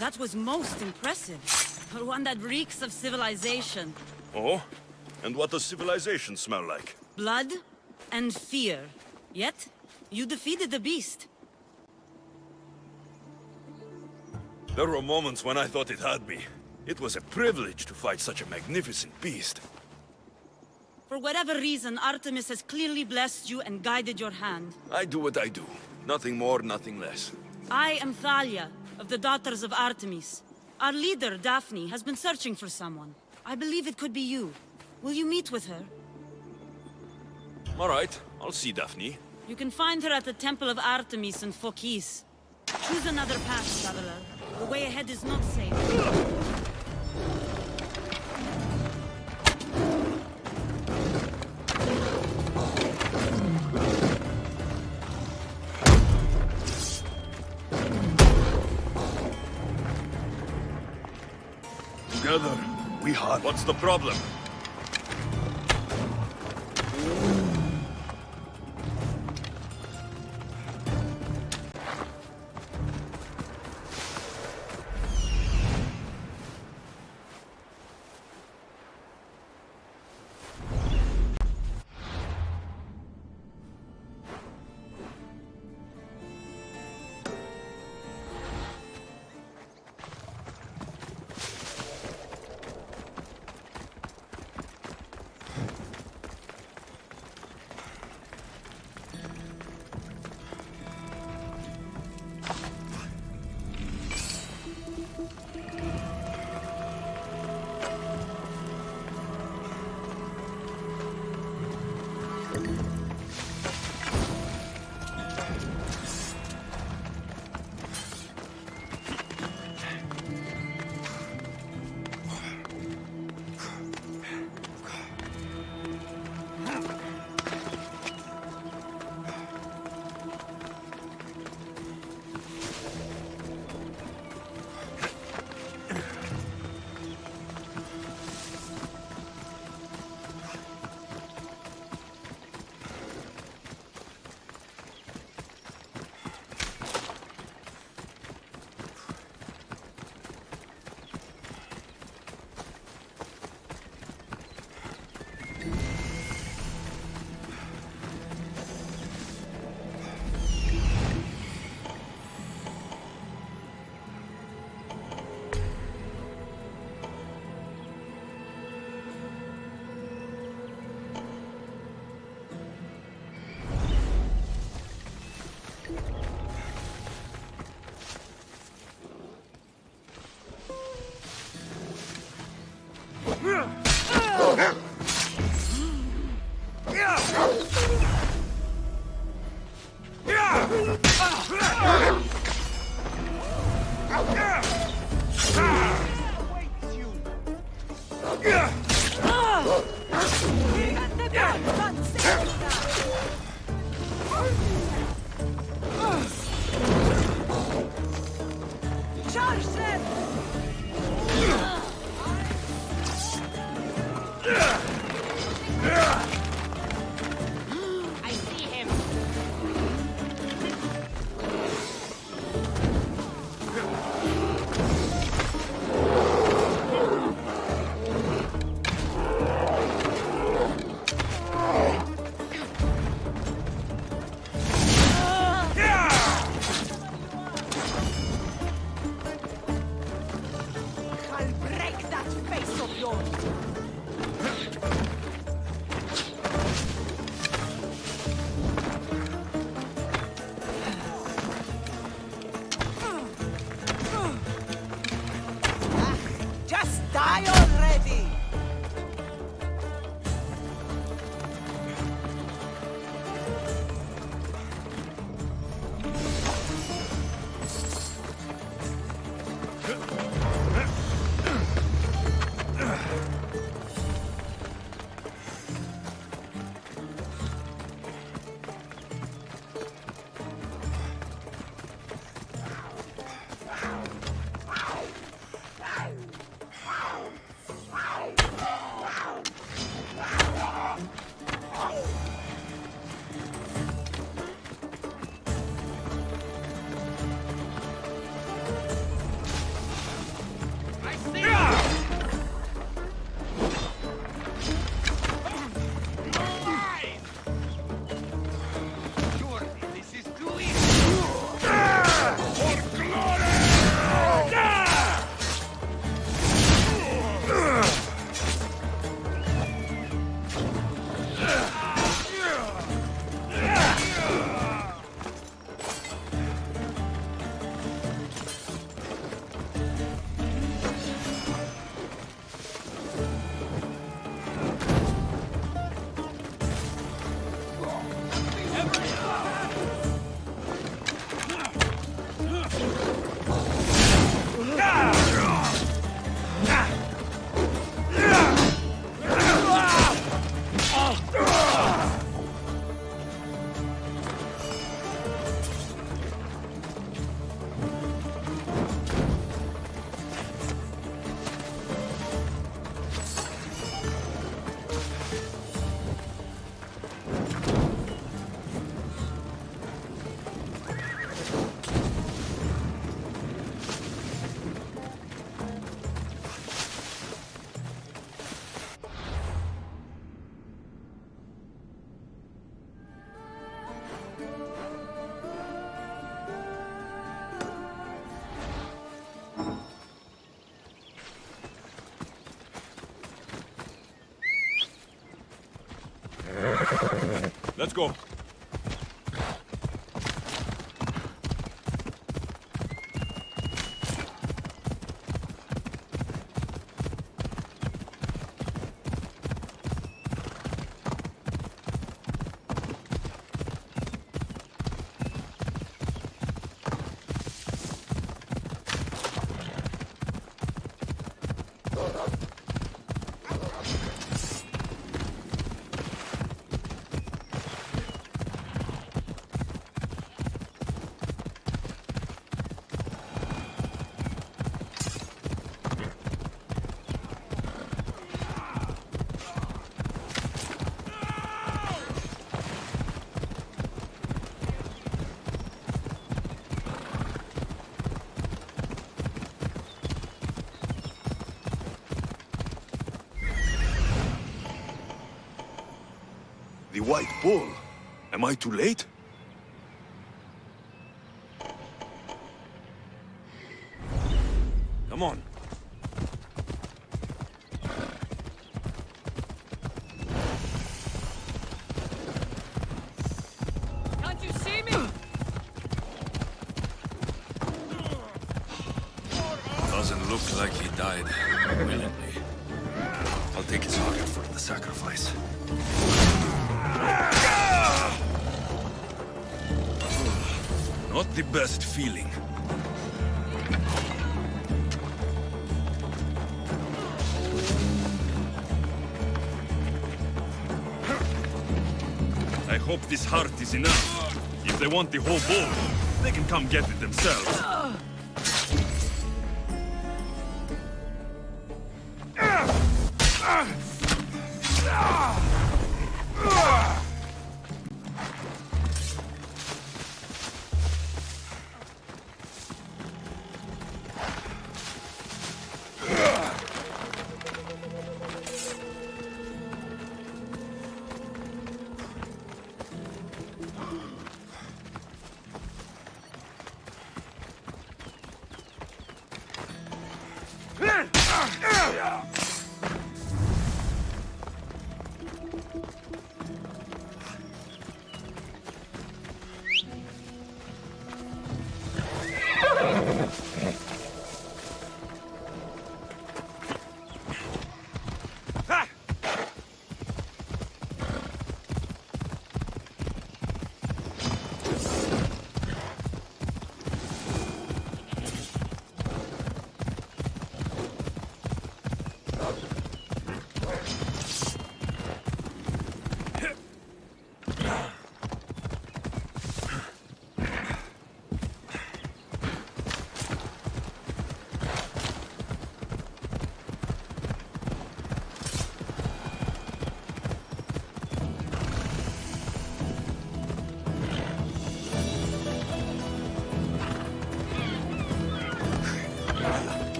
That was most impressive. One that reeks of civilization. Oh? And what does civilization smell like? Blood and fear. Yet, you defeated the beast. There were moments when I thought it had me. It was a privilege to fight such a magnificent beast. For whatever reason, Artemis has clearly blessed you and guided your hand. I do what I do. Nothing more, nothing less. I am Thalia, of the Daughters of Artemis. Our leader, Daphne, has been searching for someone. I believe it could be you. Will you meet with her? All right, I'll see Daphne. You can find her at the Temple of Artemis in Phokis. Choose another path, traveler. The way ahead is not safe. Together, we hard. What's the problem? Let's go. The White Bull. Am I too late? Come on. Can't you see me? Doesn't look like he died willingly. I'll take his heart for the sacrifice. Not the best feeling. I hope this heart is enough. If they want the whole bowl, they can come get it themselves.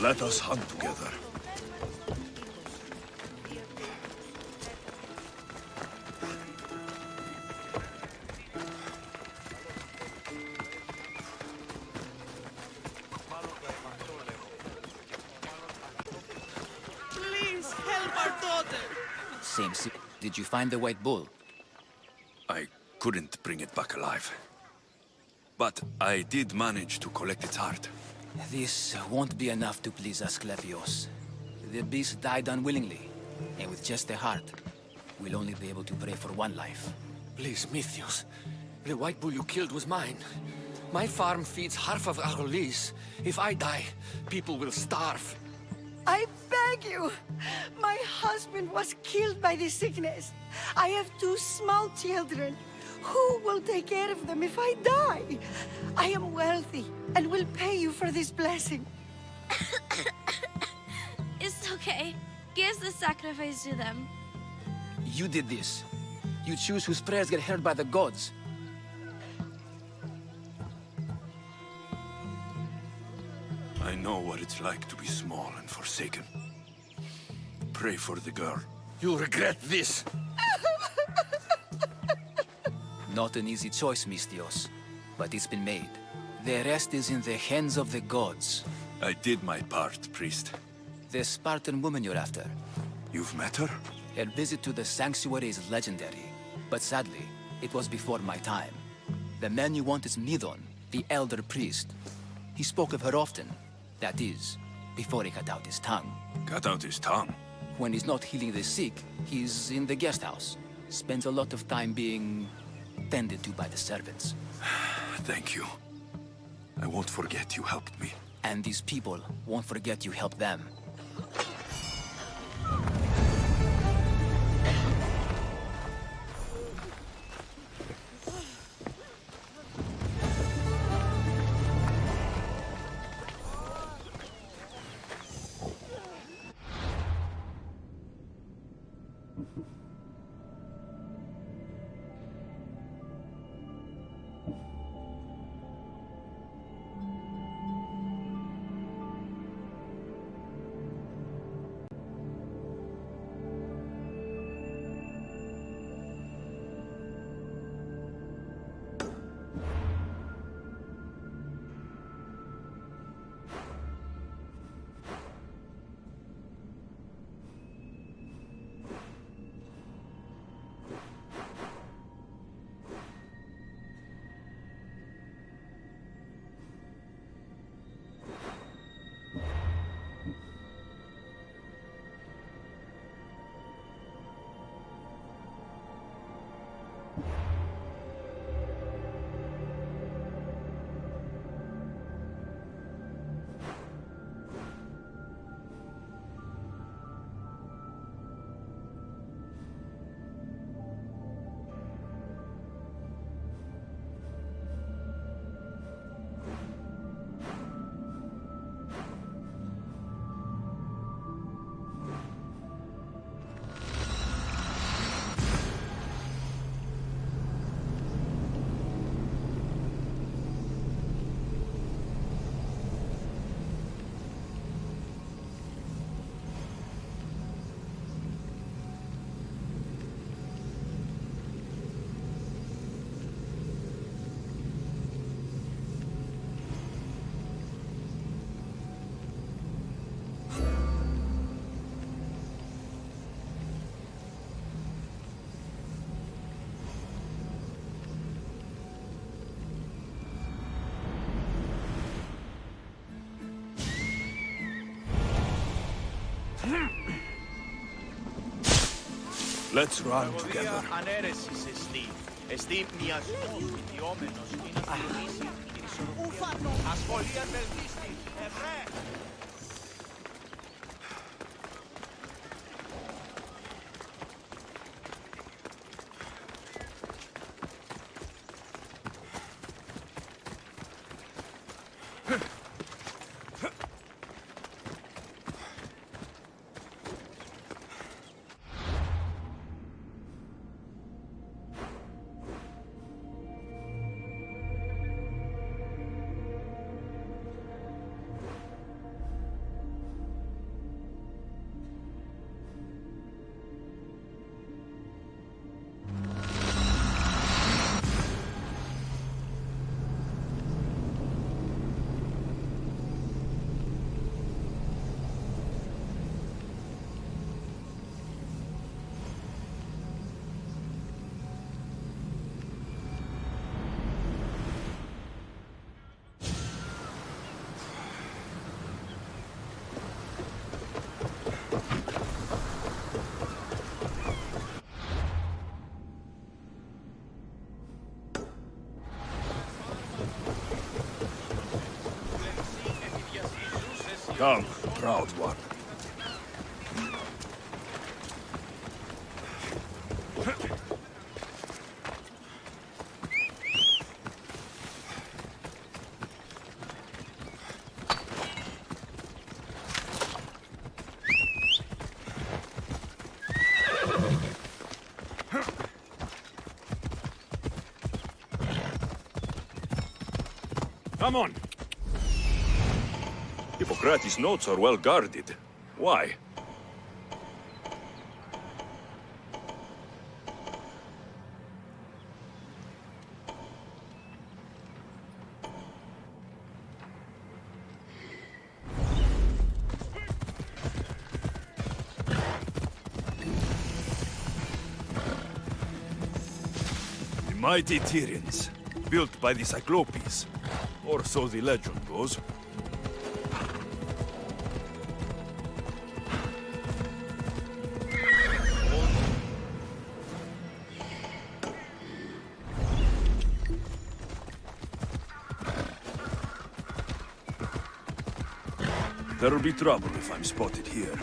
Let us hunt together. Please help our daughter! Did you find the white bull? I couldn't bring it back alive. But I did manage to collect its heart. This won't be enough to please Asclepios. The beast died unwillingly, and with just the heart, we'll only be able to pray for one life. Please, Mythios. The white bull you killed was mine. My farm feeds half of Arolis. If I die, people will starve. I beg you! My husband was killed by this sickness. I have two small children. Who will take care of them if I die? I am wealthy and will pay you for this blessing. It's okay. Give the sacrifice to them. You did this. You choose whose prayers get heard by the gods. I know what it's like to be small and forsaken. Pray for the girl. You'll regret this. Not an easy choice, Mystios, but it's been made. The rest is in the hands of the gods. I did my part, priest. The Spartan woman you're after. You've met her? Her visit to the sanctuary is legendary, but sadly, it was before my time. The man you want is Nidon, the elder priest. He spoke of her often. That is, before he cut out his tongue. Cut out his tongue? When he's not healing the sick, he's in the guest house. Spends a lot of time being tended to by the servants. Thank you. I won't forget you helped me. And these people won't forget you helped them. Let's run together. Come, proud one. Come on. Hippocrates' notes are well guarded. Why? The mighty Tyrians, built by the Cyclopes, or so the legend goes. There'll be trouble if I'm spotted here.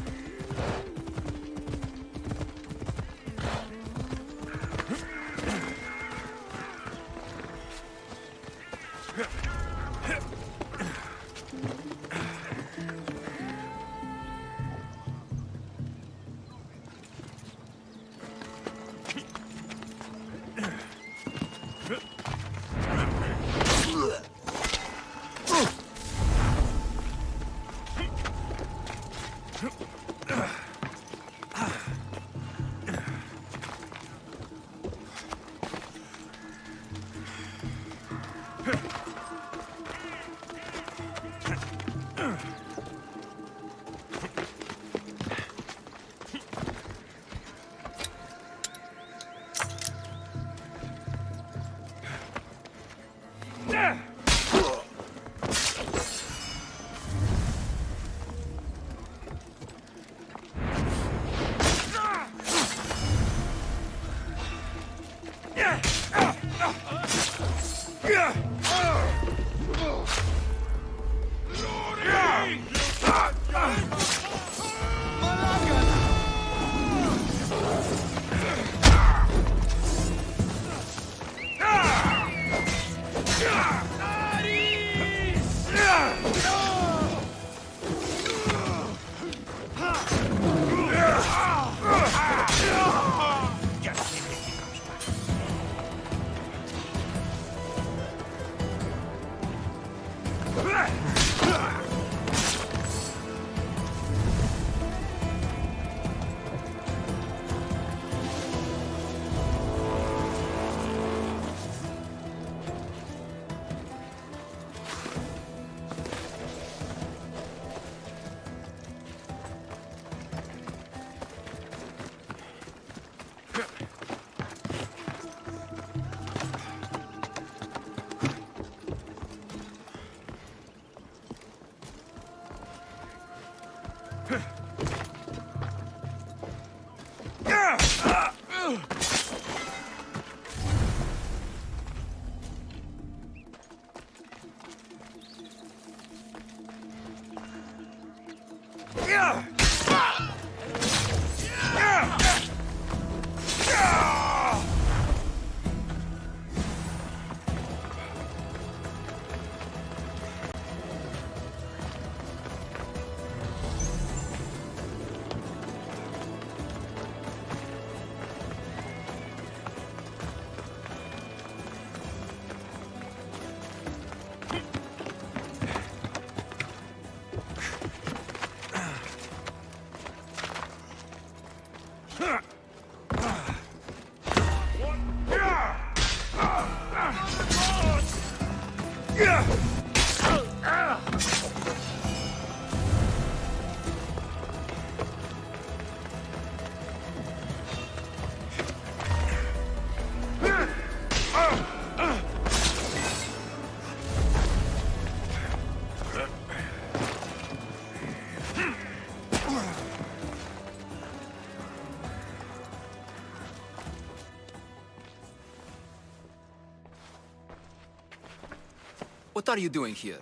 What are you doing here?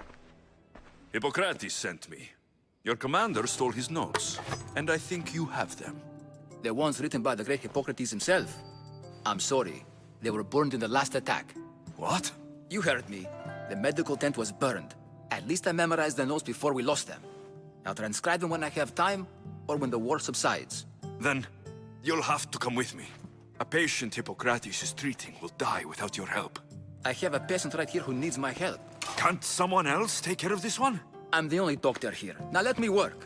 Hippocrates sent me. Your commander stole his notes, and I think you have them. The ones written by the great Hippocrates himself. I'm sorry. They were burned in the last attack. What? You heard me. The medical tent was burned. At least I memorized the notes before we lost them. I'll transcribe them when I have time, or when the war subsides. Then, you'll have to come with me. A patient Hippocrates is treating will die without your help. I have a patient right here who needs my help. Can't someone else take care of this one? I'm the only doctor here. Now let me work.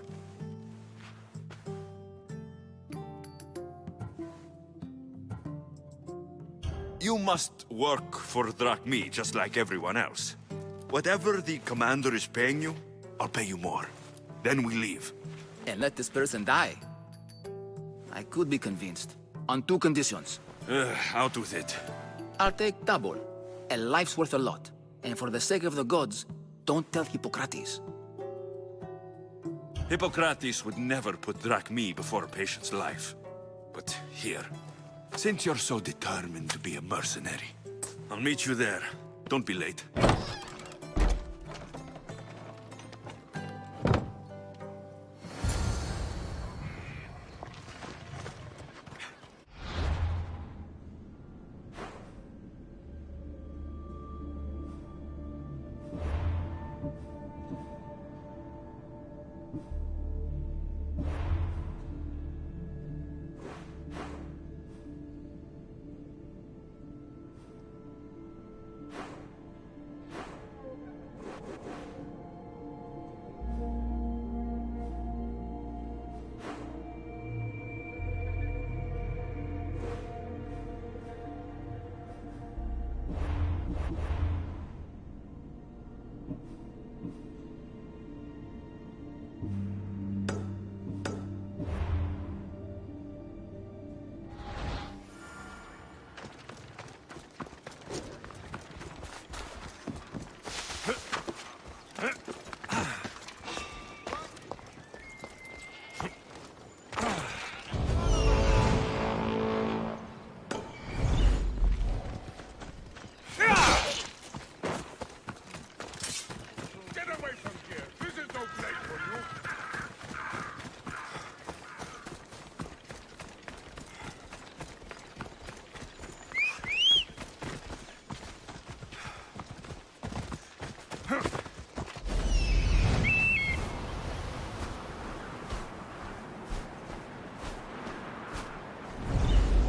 You must work for Drachmi, just like everyone else. Whatever the commander is paying you, I'll pay you more. Then we leave. And let this person die. I could be convinced. On two conditions. Out with it. I'll take double. A life's worth a lot. And for the sake of the gods, don't tell Hippocrates. Hippocrates would never put Drachmi before a patient's life. But here, since you're so determined to be a mercenary, I'll meet you there. Don't be late.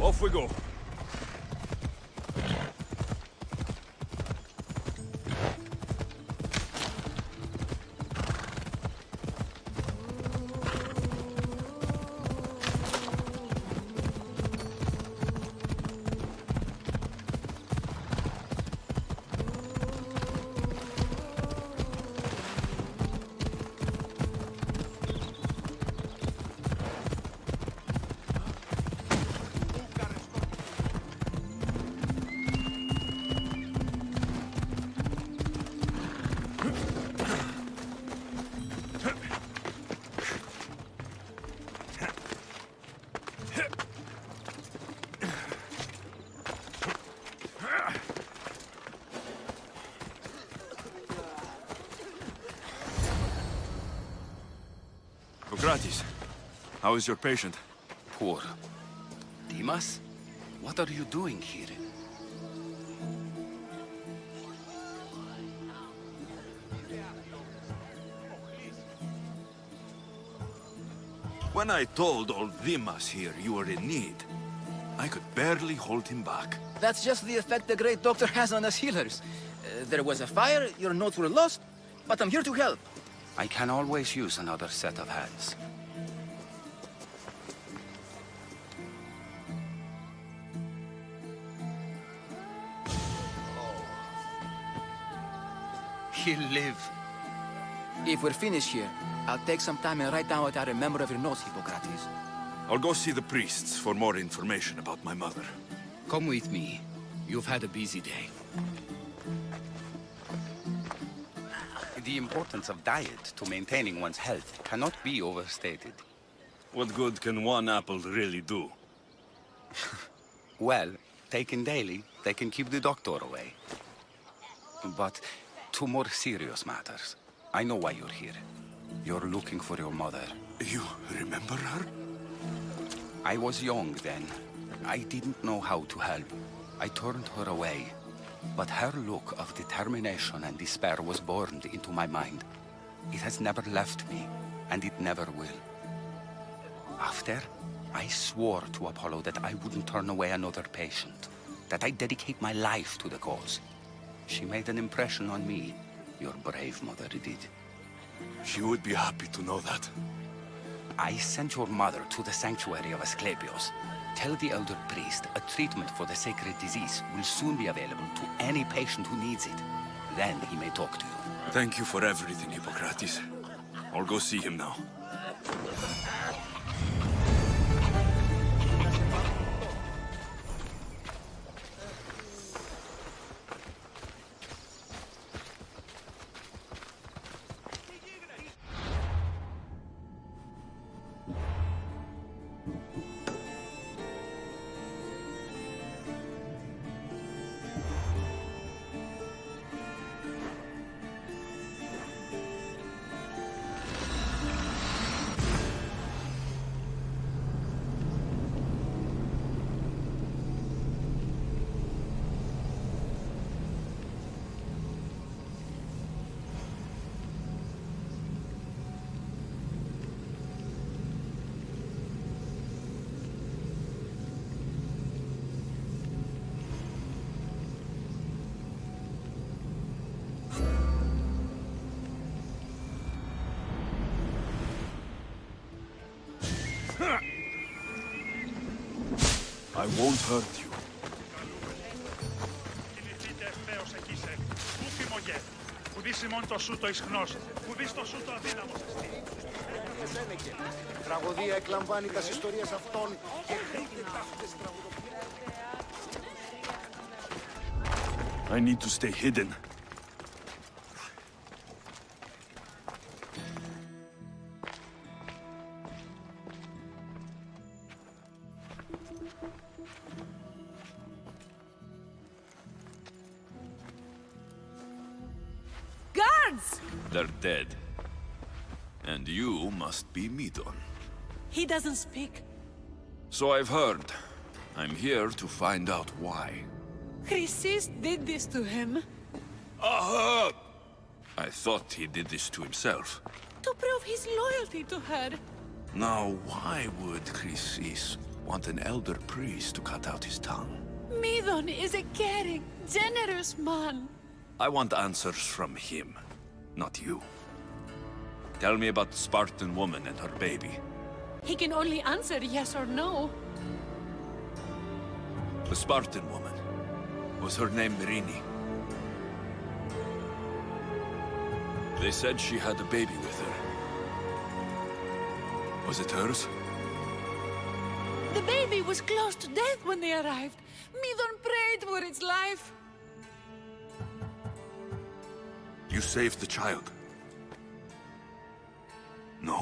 Off we go. Hippocrates, how is your patient? Poor. Dimas? What are you doing here? When I told old Dimas here you were in need, I could barely hold him back. That's just the effect the great doctor has on us healers. There was a fire, your notes were lost, but I'm here to help. I can always use another set of hands. He'll live. If we're finished here, I'll take some time and write down what I remember of your notes, Hippocrates. I'll go see the priests for more information about my mother. Come with me. You've had a busy day. The importance of diet to maintaining one's health cannot be overstated. What good can one apple really do? Well, taken daily, they can keep the doctor away. But to more serious matters, I know why you're here. You're looking for your mother. You remember her? I was young then. I didn't know how to help. I turned her away. But her look of determination and despair was burned into my mind. It has never left me, and it never will. After, I swore to Apollo that I wouldn't turn away another patient, that I'd dedicate my life to the cause. She made an impression on me. Your brave mother did. She would be happy to know that. I sent your mother to the sanctuary of Asclepios. Tell the elder priest a treatment for the sacred disease will soon be available to any patient who needs it. Then he may talk to you. Thank you for everything, Hippocrates. I'll go see him now. I won't hurt you. Κινηθείτε ευθέως εκεί σε. Πού φημωγέ. Κουδήσει μόν το σου το ισχνός. Κουδείς το σου το αδύναμος εστί. Τραγωδία εκλαμβάνει τα ιστορίες αυτών και χρήτη ταύτες τραγουδοποιήσεις. I need to stay hidden. Guards! They're dead. And you must be Midon. He doesn't speak. So I've heard. I'm here to find out why. Chrysis did this to him. Aha! I thought he did this to himself. To prove his loyalty to her. Now, why would Chrysis want an elder priest to cut out his tongue? Midon is a caring, generous man. I want answers from him, not you. Tell me about the Spartan woman and her baby. He can only answer yes or no. The Spartan woman. Was her name Mirini? They said she had a baby with her. Was it hers? The baby was close to death when they arrived. Midon prayed for its life. You saved the child. No?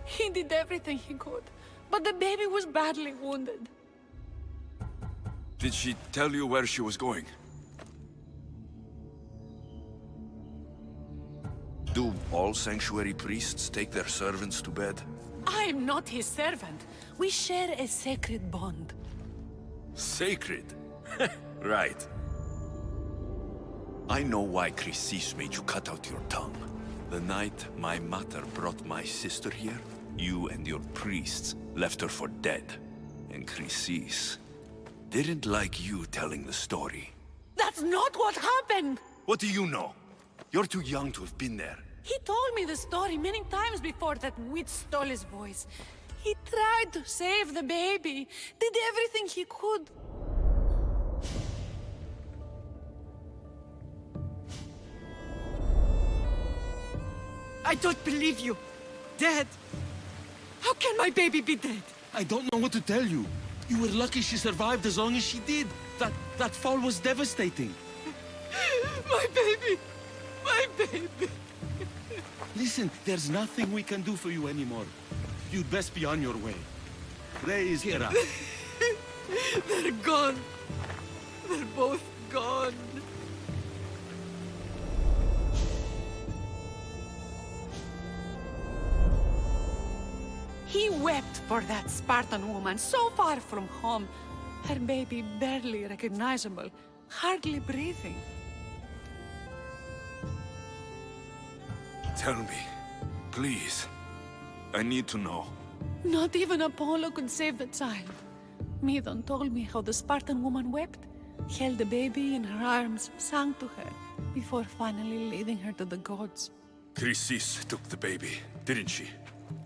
He did everything he could, but the baby was badly wounded. Did she tell you where she was going? Do all sanctuary priests take their servants to bed? I am not his servant. We share a sacred bond. Sacred? Right. I know why Chrysis made you cut out your tongue. The night my mother brought my sister here, you and your priests left her for dead. And Chrysis didn't like you telling the story. That's not what happened! What do you know? You're too young to have been there. He told me the story many times before that witch stole his voice. He tried to save the baby, did everything he could. I don't believe you. Dead? How can my baby be dead? I don't know what to tell you. You were lucky she survived as long as she did. That fall was devastating. My baby! My baby! Listen, there's nothing we can do for you anymore. You'd best be on your way. Praise Hera. They're gone. They're both gone. He wept for that Spartan woman so far from home. Her baby barely recognizable, hardly breathing. Tell me, please. I need to know. Not even Apollo could save the child. Medon told me how the Spartan woman wept, held the baby in her arms, sang to her, before finally leading her to the gods. Chrysis took the baby, didn't she?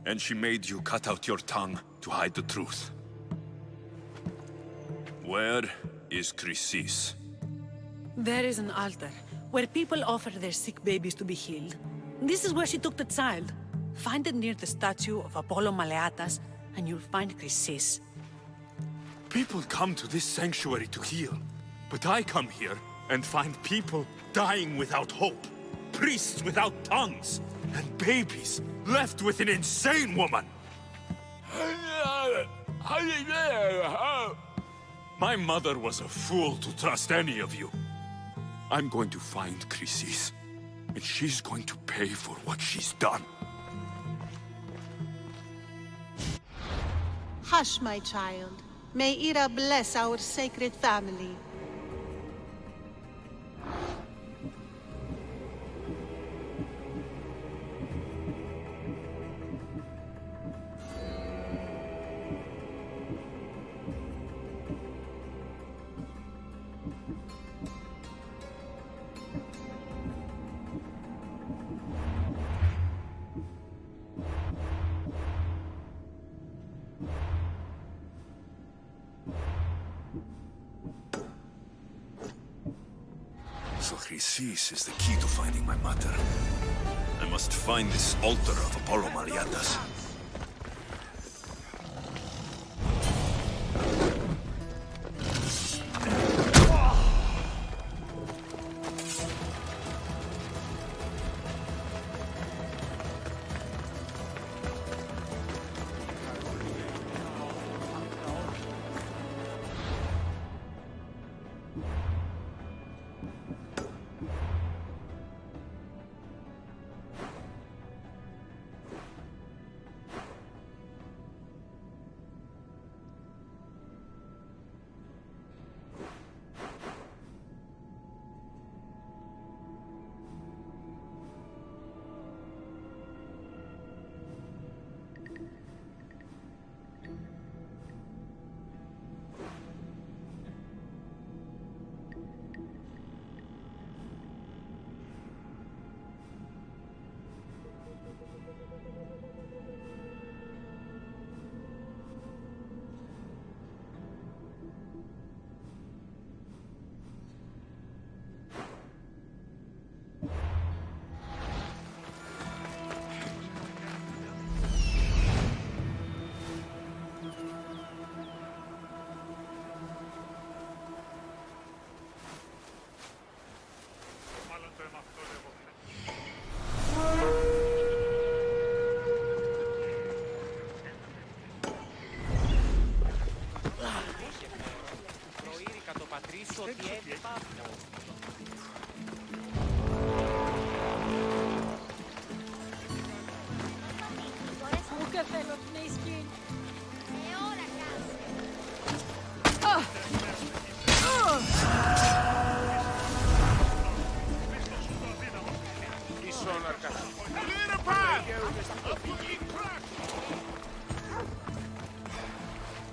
And she made you cut out your tongue to hide the truth. Where is Chrysis? There is an altar, where people offer their sick babies to be healed. This is where she took the child. Find it near the statue of Apollo Maleatas, and you'll find Chrysis. People come to this sanctuary to heal, but I come here and find people dying without hope, priests without tongues, and babies left with an insane woman. My mother was a fool to trust any of you. I'm going to find Chrysis, and she's going to pay for what she's done. Hush, my child. May Ira bless our sacred family. So Chrysis is the key to finding my mother. I must find this altar of Apollo Maleatas.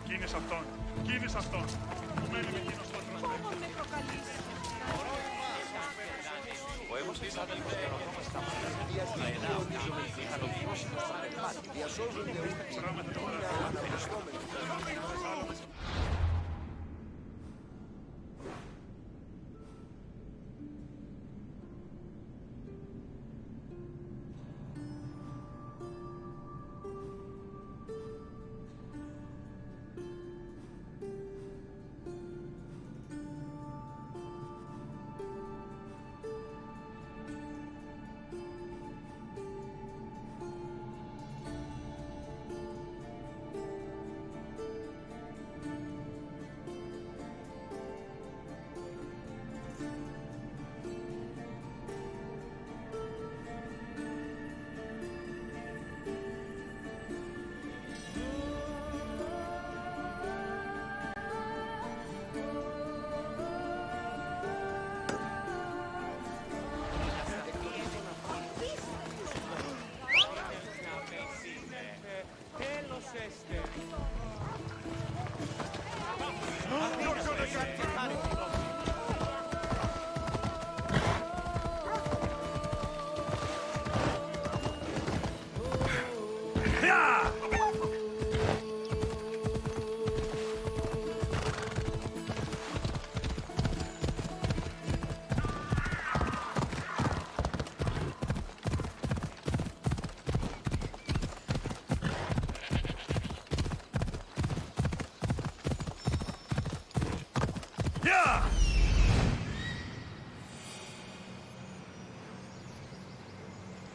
Κίνησε αυτόν. Κίνησε αυτόν. Που μένει με εκείνος το ατρός. Πόνο με προκαλείς. Ο εγώ της άδελφος διαρωτώμας στα μάτια. Θα το βιώσει το στρατευάτη. Διασώζονται όλοι τα πράγματα τώρα. Αναπιστώμενοι.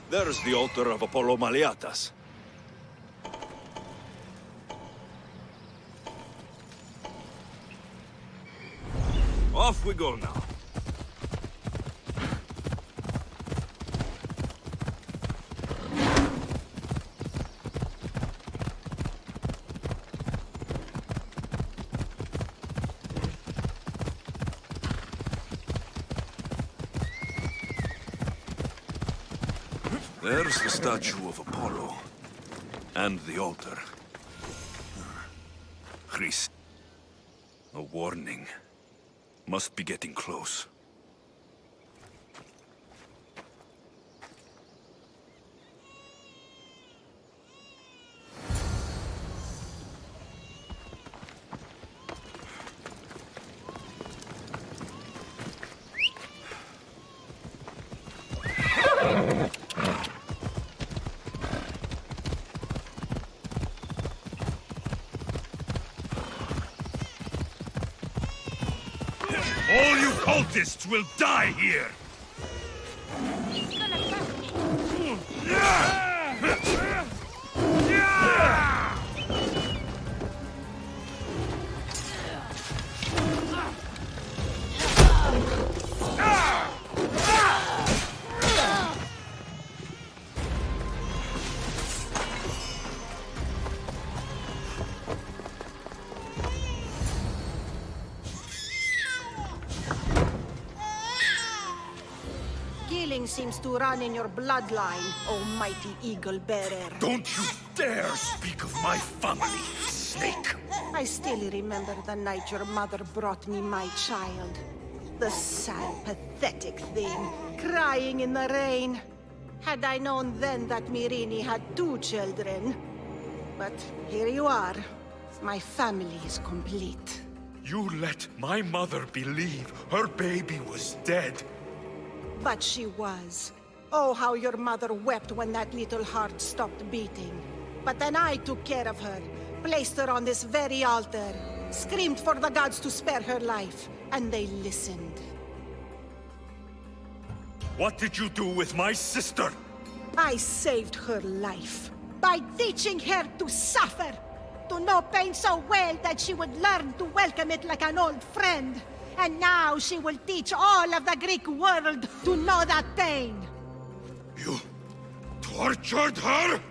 There's the altar of Apollo Maliatas. Off we go now. There's the statue of Apollo. And the altar. Chris. A warning. Must be getting close. All you cultists will die here! Seems to run in your bloodline, almighty eagle bearer. Don't you dare speak of my family, snake! I still remember the night your mother brought me my child. The sad, pathetic thing, crying in the rain. Had I known then that Myrini had 2 children. But here you are. My family is complete. You let my mother believe her baby was dead. But she was. Oh, how your mother wept when that little heart stopped beating. But then I took care of her, placed her on this very altar, screamed for the gods to spare her life, and they listened. What did you do with my sister? I saved her life by teaching her to suffer, to know pain so well that she would learn to welcome it like an old friend. And now she will teach all of the Greek world to know that pain. You tortured her?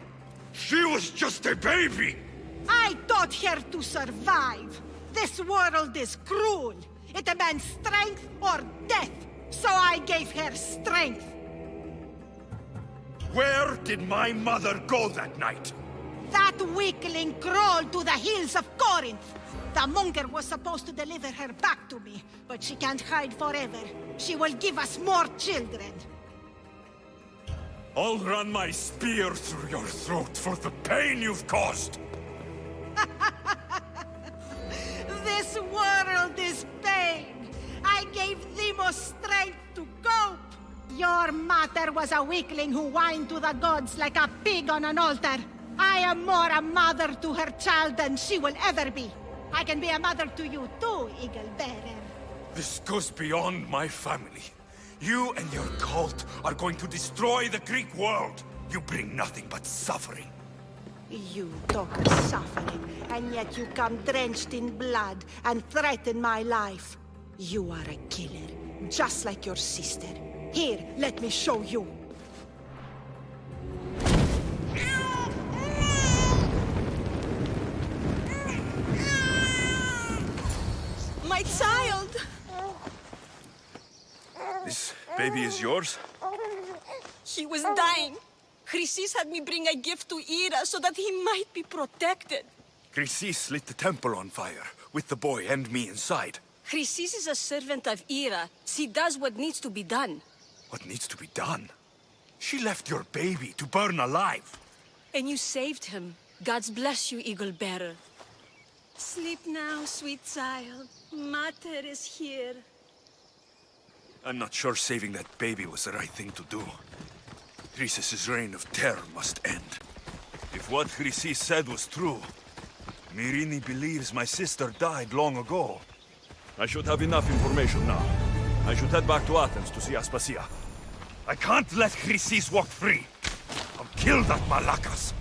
She was just a baby! I taught her to survive. This world is cruel. It demands strength or death. So I gave her strength. Where did my mother go that night? That weakling crawled to the hills of Corinth. The monger was supposed to deliver her back to me, but she can't hide forever. She will give us more children. I'll run my spear through your throat for the pain you've caused! This world is pain. I gave Demos strength to cope. Your mother was a weakling who whined to the gods like a pig on an altar. I am more a mother to her child than she will ever be. I can be a mother to you too, Eagle Bearer. This goes beyond my family. You and your cult are going to destroy the Greek world. You bring nothing but suffering. You talk of suffering, and yet you come drenched in blood and threaten my life. You are a killer, just like your sister. Here, let me show you. My child! This baby is yours? He was dying. Chrysis had me bring a gift to Ira so that he might be protected. Chrysis lit the temple on fire, with the boy and me inside. Chrysis is a servant of Ira. She does what needs to be done. What needs to be done? She left your baby to burn alive. And you saved him. God's bless you, Eagle Bearer. Sleep now, sweet child. Mater is here. I'm not sure saving that baby was the right thing to do. Chrysis' reign of terror must end. If what Chrysis said was true, Myrini believes my sister died long ago. I should have enough information now. I should head back to Athens to see Aspasia. I can't let Chrysis walk free. I'll kill that Malakas.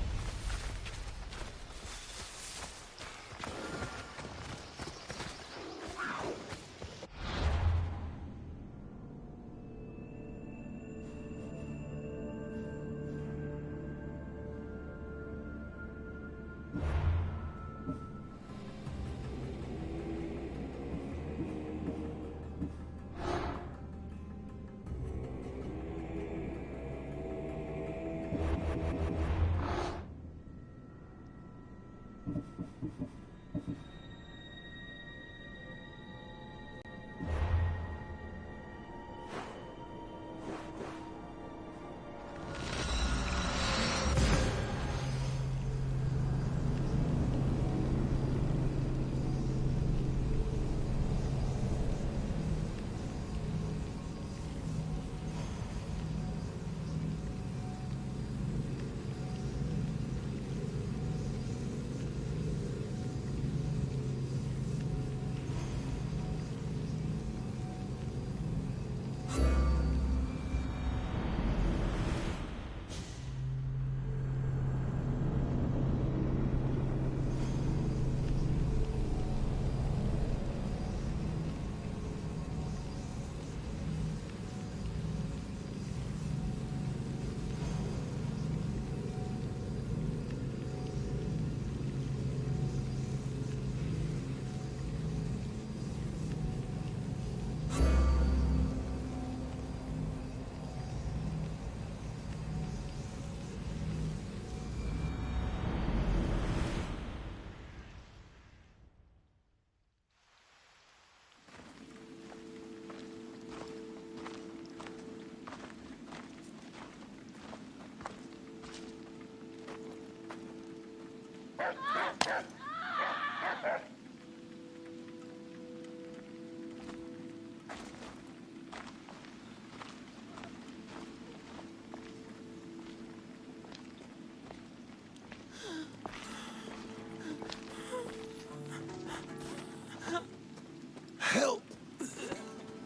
Help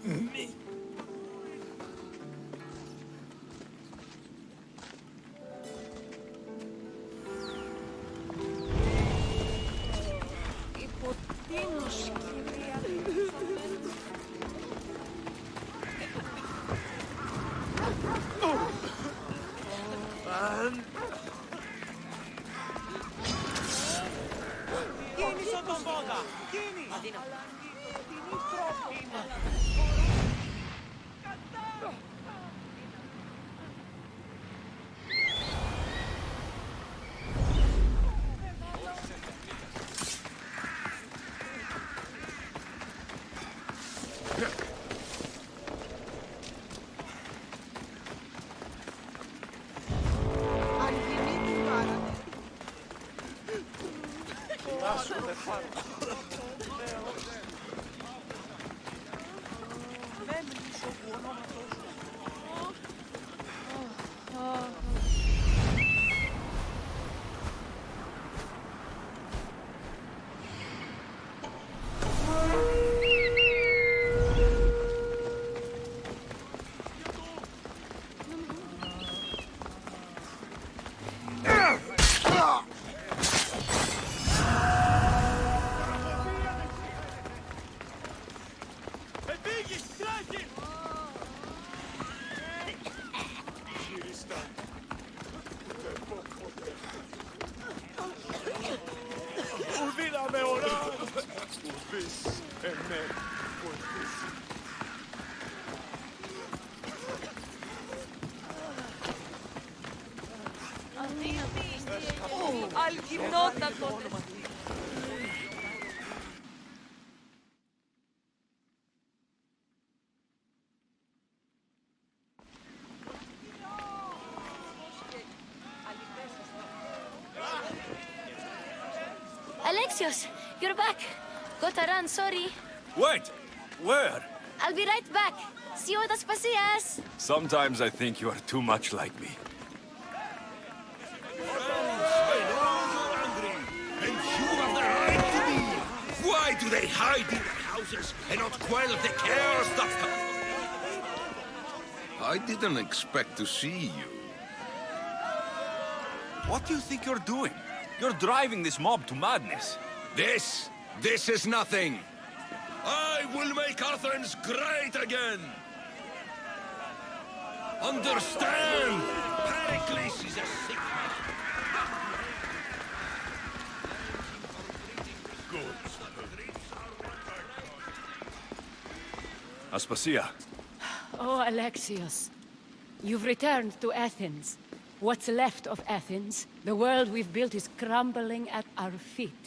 me. Tieni sotto moda! Tieni! על גמנות הקודש. Alexios, you're back. Got to run, sorry. Wait! Where? I'll be right back. See you at Aspasias. Sometimes I think you are too much like me. And you have the right to be! Why do they hide in their houses and not quell the chaos that's come? I didn't expect to see you. What do you think you're doing? You're driving this mob to madness. This is nothing. I will make Athens great again. Understand? Pericles is a sick man. Aspasia. Oh, Alexios. You've returned to Athens. What's left of Athens, the world we've built is crumbling at our feet.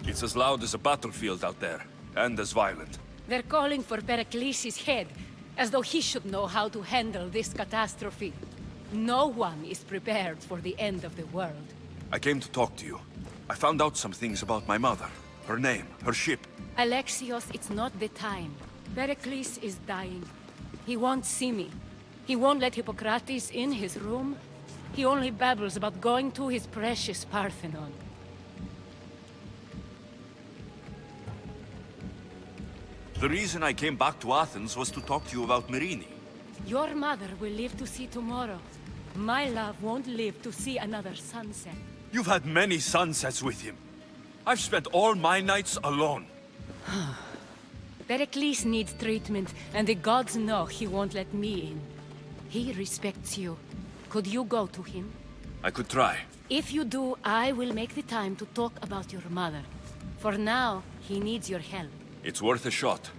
It's as loud as a battlefield out there, and as violent. They're calling for Pericles' head, as though he should know how to handle this catastrophe. No one is prepared for the end of the world. I came to talk to you. I found out some things about my mother. Her name, her ship. Alexios, it's not the time. Pericles is dying. He won't see me. He won't let Hippocrates in his room. He only babbles about going to his precious Parthenon. The reason I came back to Athens was to talk to you about Myrine. Your mother will live to see tomorrow. My love won't live to see another sunset. You've had many sunsets with him. I've spent all my nights alone. Pericles needs treatment, and the gods know he won't let me in. He respects you. Could you go to him? I could try. If you do, I will make the time to talk about your mother. For now, he needs your help. It's worth a shot.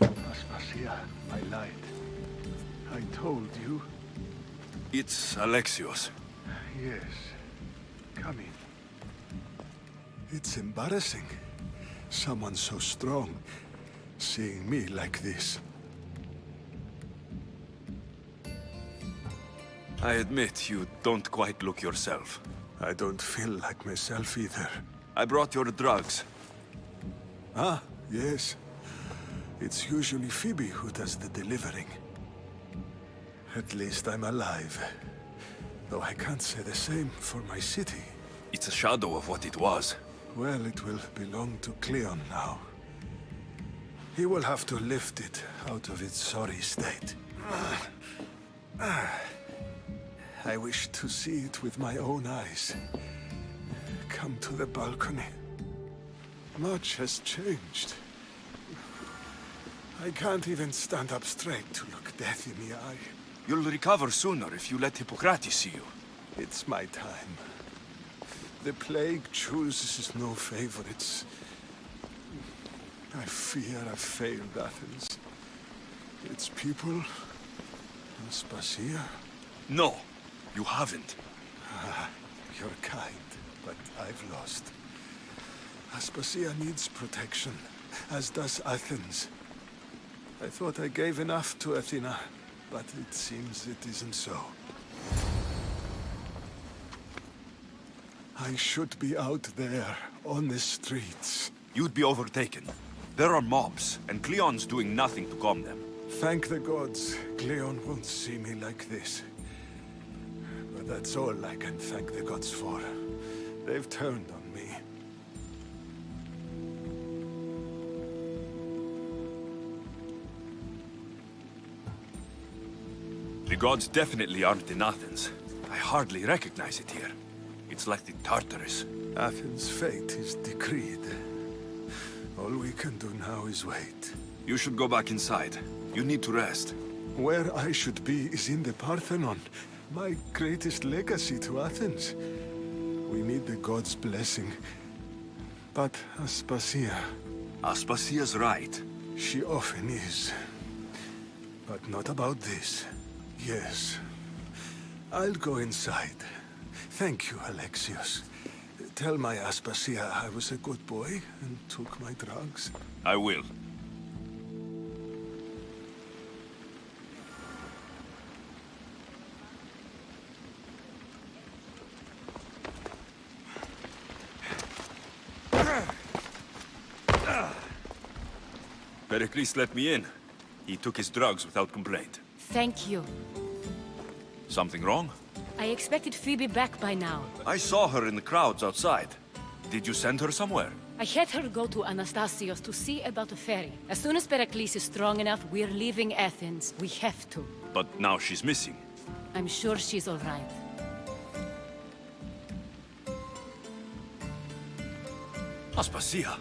Aspasia, I lied. I told you. It's Alexios. Yes. Come in. It's embarrassing. Someone so strong, seeing me like this. I admit you don't quite look yourself. I don't feel like myself either. I brought your drugs. Ah, yes. It's usually Phoebe who does the delivering. At least I'm alive. Though I can't say the same for my city. It's a shadow of what it was. Well, it will belong to Cleon now. He will have to lift it out of its sorry state. I wish to see it with my own eyes. Come to the balcony. Much has changed. I can't even stand up straight to look death in the eye. You'll recover sooner if you let Hippocrates see you. It's my time. The plague chooses no favorites. I fear I've failed Athens. Its people, Aspasia. No, you haven't. You're kind, but I've lost. Aspasia needs protection, as does Athens. I thought I gave enough to Athena, but it seems it isn't so. I should be out there, on the streets. You'd be overtaken. There are mobs, and Cleon's doing nothing to calm them. Thank the gods, Cleon won't see me like this. But that's all I can thank the gods for. They've turned on me. The gods definitely aren't in Athens. I hardly recognize it here. It's like the Tartarus. Athens' fate is decreed. All we can do now is wait. You should go back inside. You need to rest. Where I should be is in the Parthenon, My greatest legacy to Athens. We need the gods' blessing. But Aspasia... Aspasia's right. She often is. But not about this. Yes. I'll go inside. Thank you, Alexios. Tell my Aspasia I was a good boy and took my drugs. I will. Pericles let me in. He took his drugs without complaint. Thank you. Something wrong? I expected Phoebe back by now. I saw her in the crowds outside. Did you send her somewhere? I had her go to Anastasios to see about a ferry. As soon as Pericles is strong enough, we're leaving Athens. We have to. But now she's missing. I'm sure she's all right. Aspasia,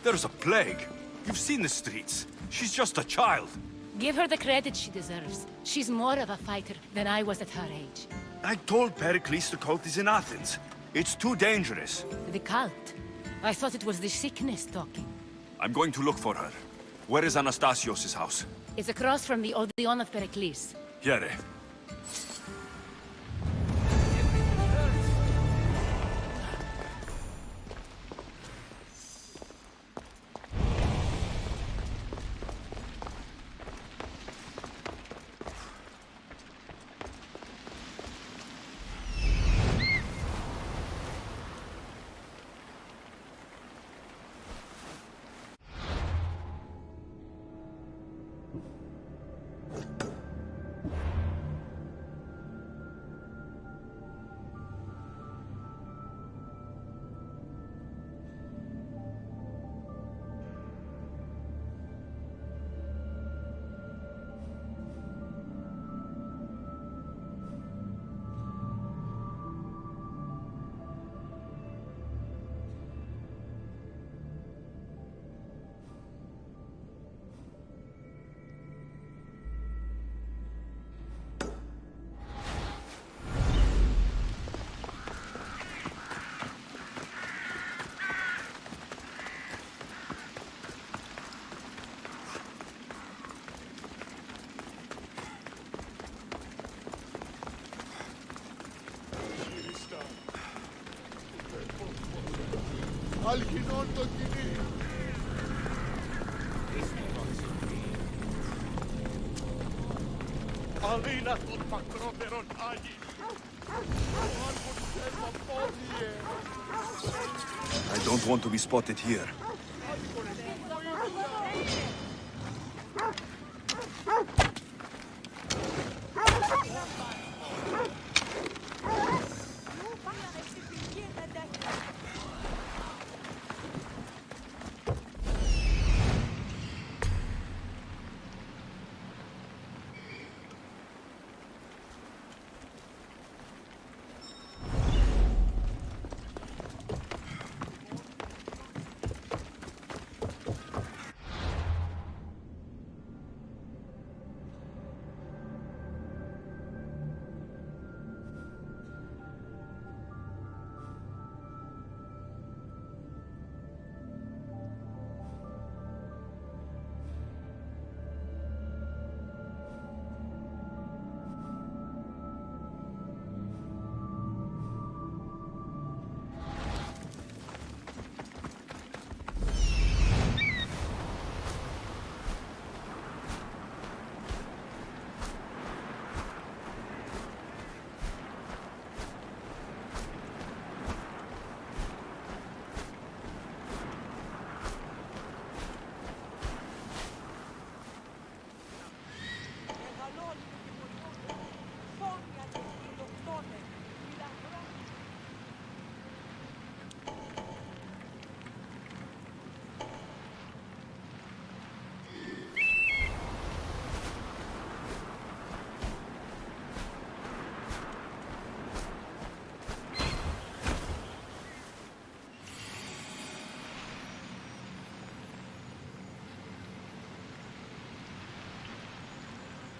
there's a plague. You've seen the streets. She's just a child. Give her the credit she deserves. She's more of a fighter than I was at her age. I told Pericles the cult is in Athens. It's too dangerous. The cult? I thought it was the sickness talking. I'm going to look for her. Where is Anastasios' house? It's across from the Odeon of Pericles. Here. Αλκινών το κοινή. Αδύνατον μακρότερον Άγιοι. I don't want to be spotted here.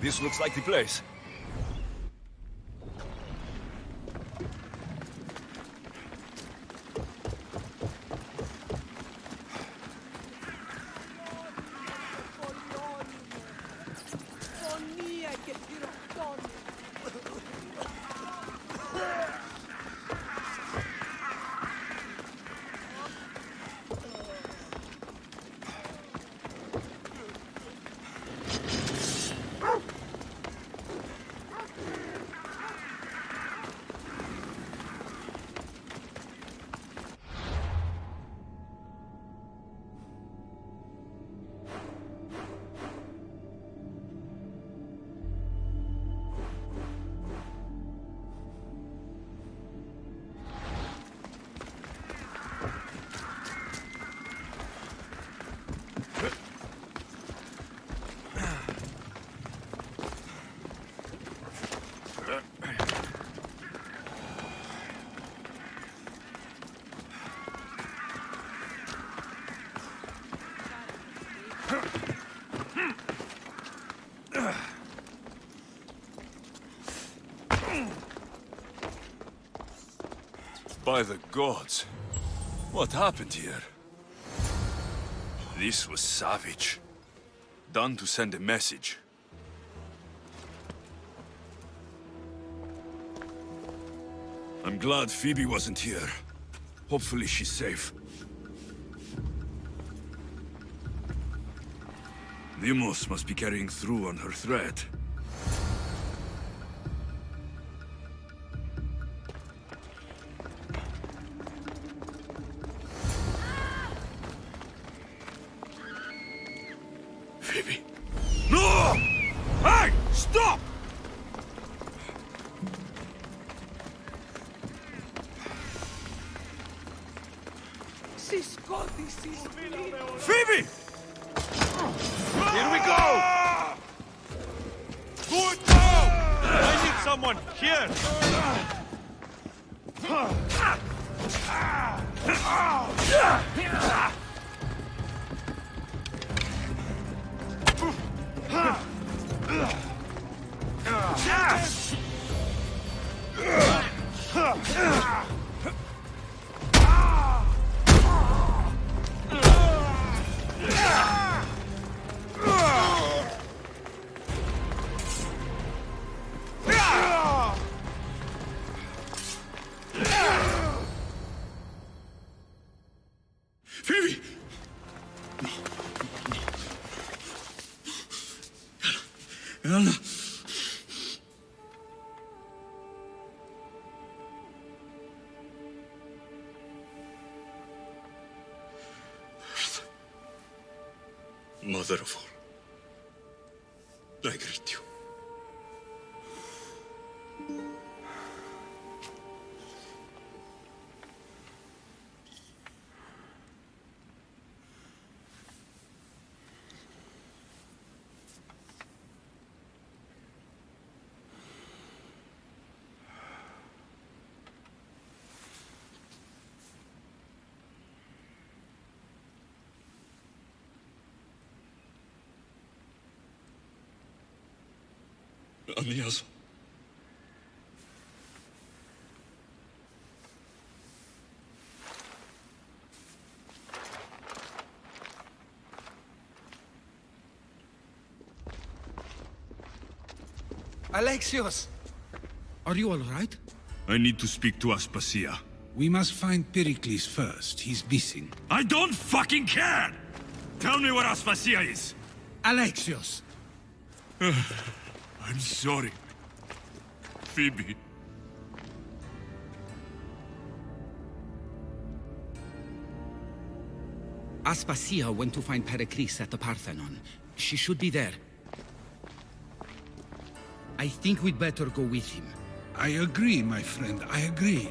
This looks like the place. By the gods. What happened here? This was savage. Done to send a message. I'm glad Phoebe wasn't here. Hopefully she's safe. Deimos must be carrying through on her threat. Phoebe. No! Hey! Stop! Phoebe! Here we go! Good now! I need someone here! Phoebe! Anna! Mother of all, I greet you. Amias. Alexios! Are you all right? I need to speak to Aspasia. We must find Pericles first. He's missing. I don't fucking care! Tell me where Aspasia is! Alexios! I'm sorry. Phoebe. Aspasia went to find Pericles at the Parthenon. She should be there. I think we'd better go with him. I agree, my friend. I agree.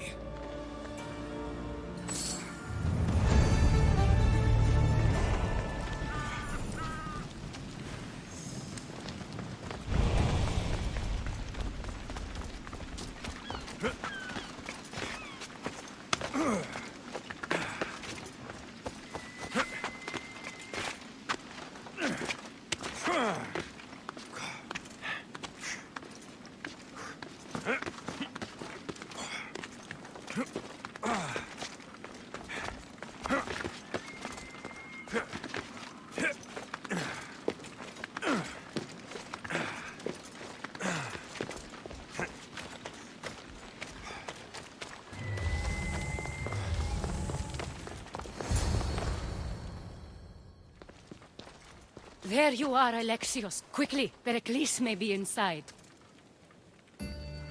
There you are, Alexios. Quickly, Pericles may be inside.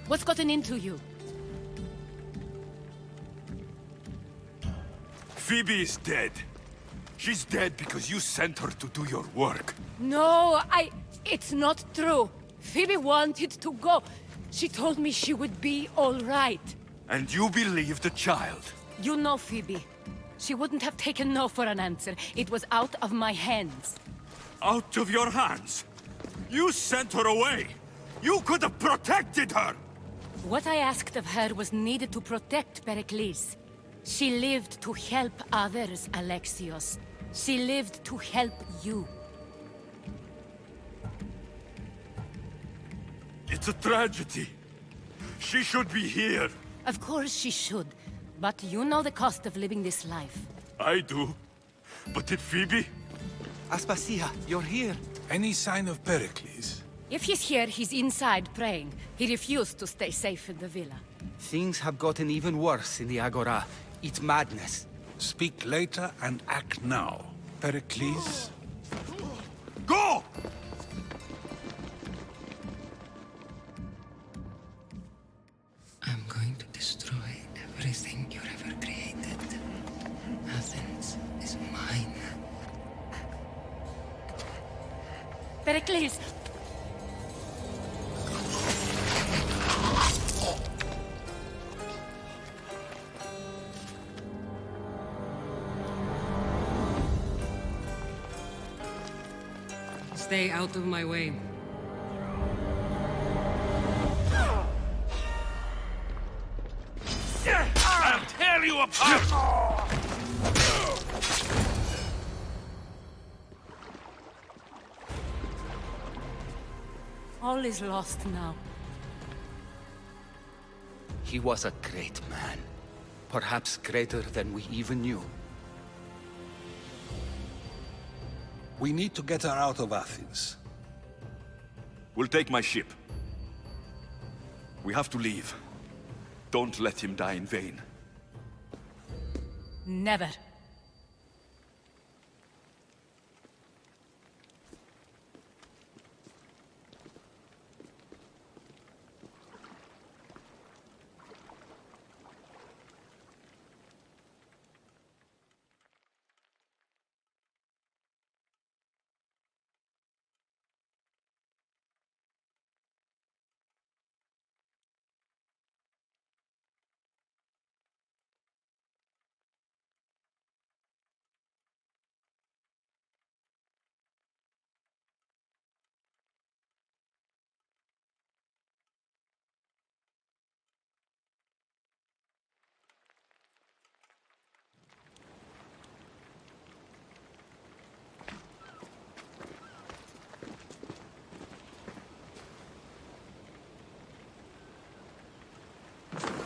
What's gotten into you? Phoebe is dead. She's dead because you sent her to do your work. No, it's not true. Phoebe wanted to go. She told me she would be all right. And you believe the child? You know Phoebe. She wouldn't have taken no for an answer. It was out of my hands. Out of your hands? You sent her away! You could have protected her! What I asked of her was needed to protect Pericles. She lived to help others, Alexios. She lived to help you. It's a tragedy. She should be here. Of course she should. But you know the cost of living this life. I do. But did Phoebe? Aspasia, you're here. Any sign of Pericles? If he's here, he's inside praying. He refused to stay safe in the villa. Things have gotten even worse in the Agora. It's madness. Speak later and act now. Pericles? Go! I'm going to destroy everything you ever created. Athens is mine. Pericles! Stay out of my way. I'll tear you apart! All is lost now. He was a great man. Perhaps greater than we even knew. We need to get her out of Athens. We'll take my ship. We have to leave. Don't let him die in vain. Never.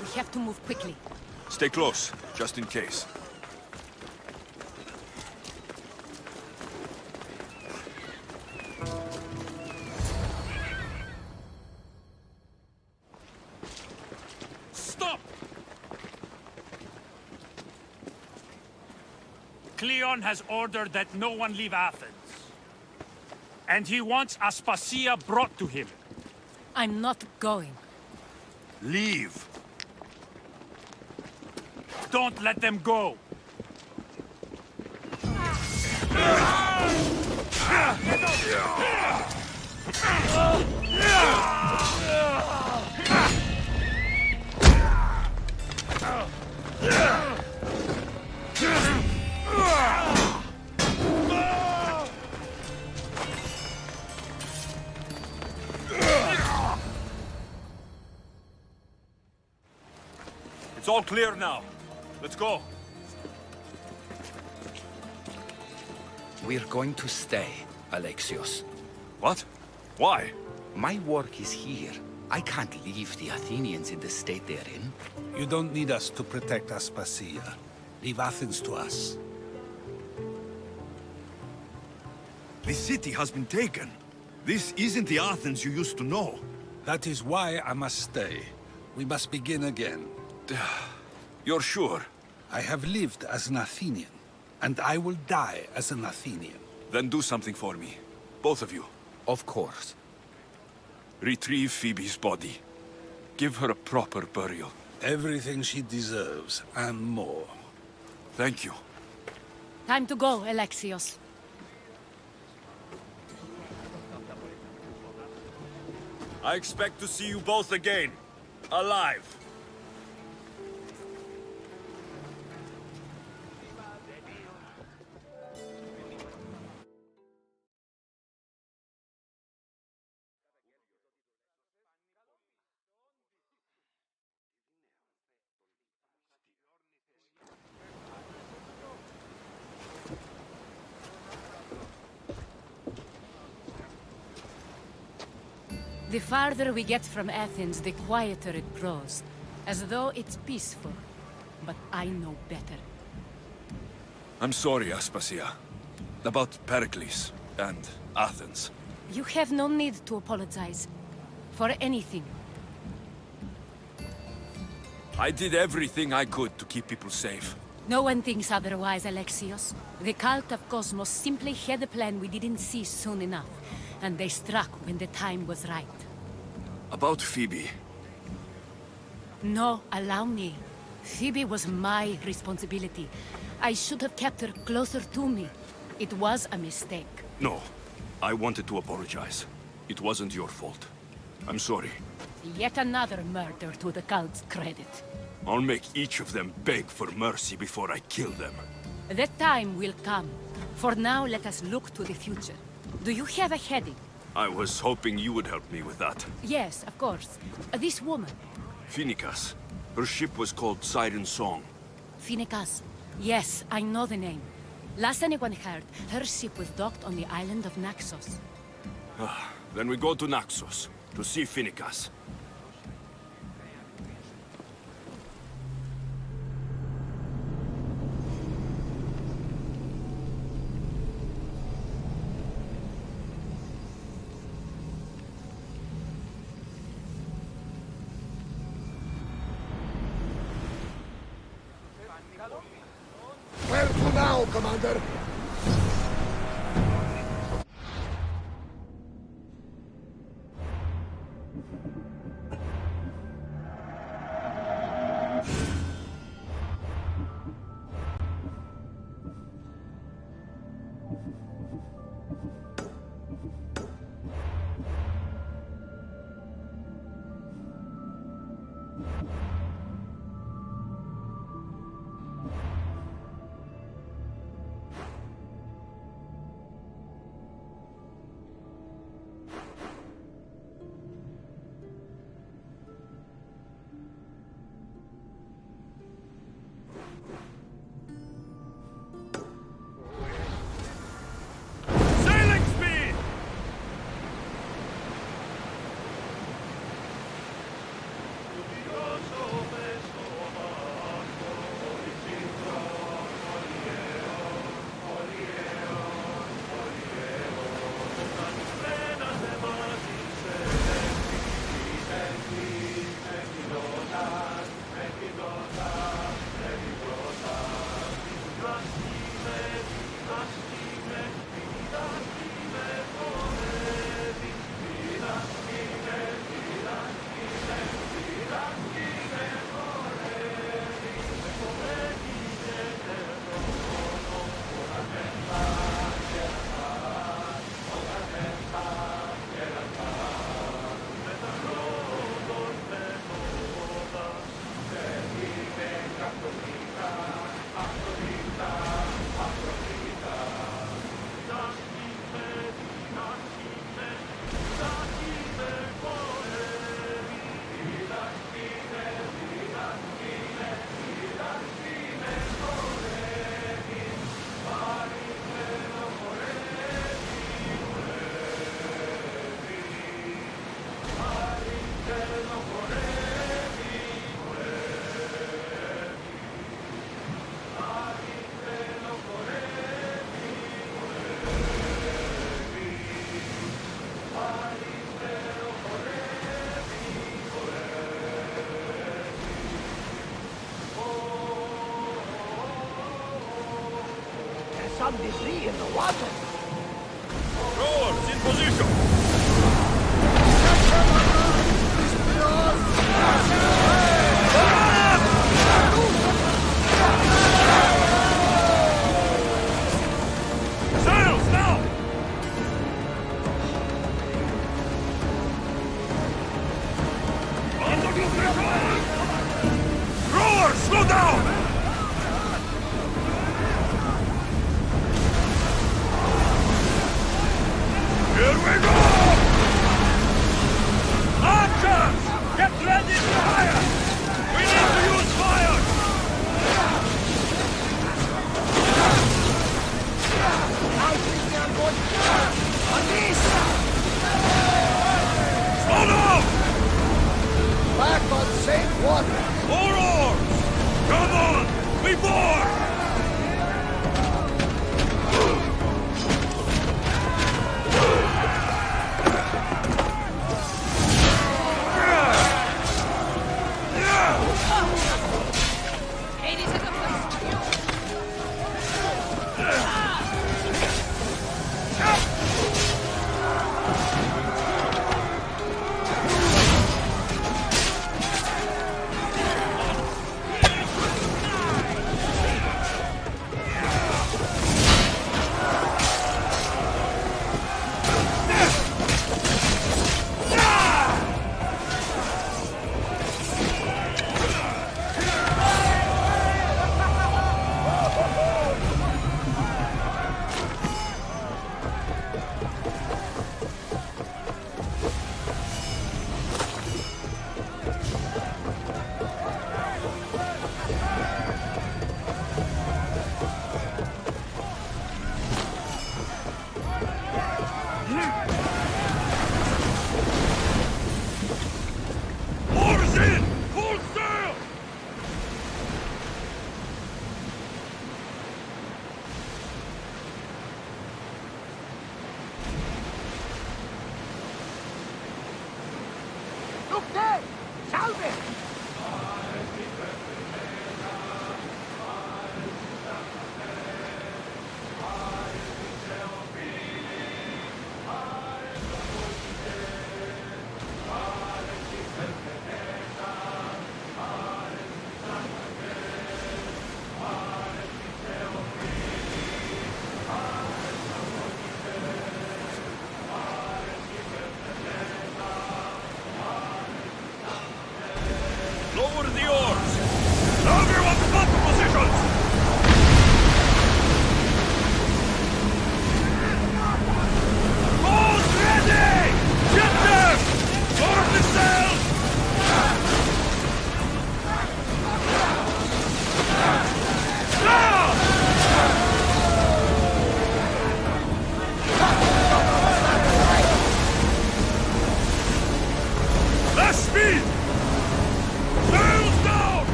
We have to move quickly. Stay close, just in case. Stop! Cleon has ordered that no one leave Athens. And he wants Aspasia brought to him. I'm not going. Leave. Don't let them go. It's all clear now. Let's go. We're going to stay, Alexios. What? Why? My work is here. I can't leave the Athenians in the state they're in. You don't need us to protect Aspasia. Leave Athens to us. The city has been taken. This isn't the Athens you used to know. That is why I must stay. We must begin again. You're sure? I have lived as an Athenian, and I will die as an Athenian. Then do something for me. Both of you. Of course. Retrieve Phoebe's body. Give her a proper burial. Everything she deserves, and more. Thank you. Time to go, Alexios. I expect to see you both again. Alive. The farther we get from Athens, the quieter it grows, as though it's peaceful. but I know better. I'm sorry, Aspasia. About Pericles and Athens. You have no need to apologize. For anything. I did everything I could to keep people safe. No one thinks otherwise, Alexios. The cult of Cosmos simply had a plan we didn't see soon enough, and they struck when the time was right. About Phoebe. No, allow me. Phoebe was my responsibility. I should have kept her closer to me. It was a mistake. No. I wanted to apologize. It wasn't your fault. I'm sorry. Yet another murder to the cult's credit. I'll make each of them beg for mercy before I kill them. That time will come. For now, let us look to the future. Do you have a heading? I was hoping you would help me with that. Yes, of course. This woman. Phoenicas. Her ship was called Siren Song. Phoenicas. Yes, I know the name. Last anyone heard, her ship was docked on the island of Naxos. Then we go to Naxos, to see Phoenicas. Where to now, Commander? Sailing speed! Some debris in the water. Rowers, in position! Sails now! Rowers, slow down! Here we go! Archers! Get ready to fire! We need to use fire! I think they are going on this! Slow down! Back on safe water! More oars! Come on!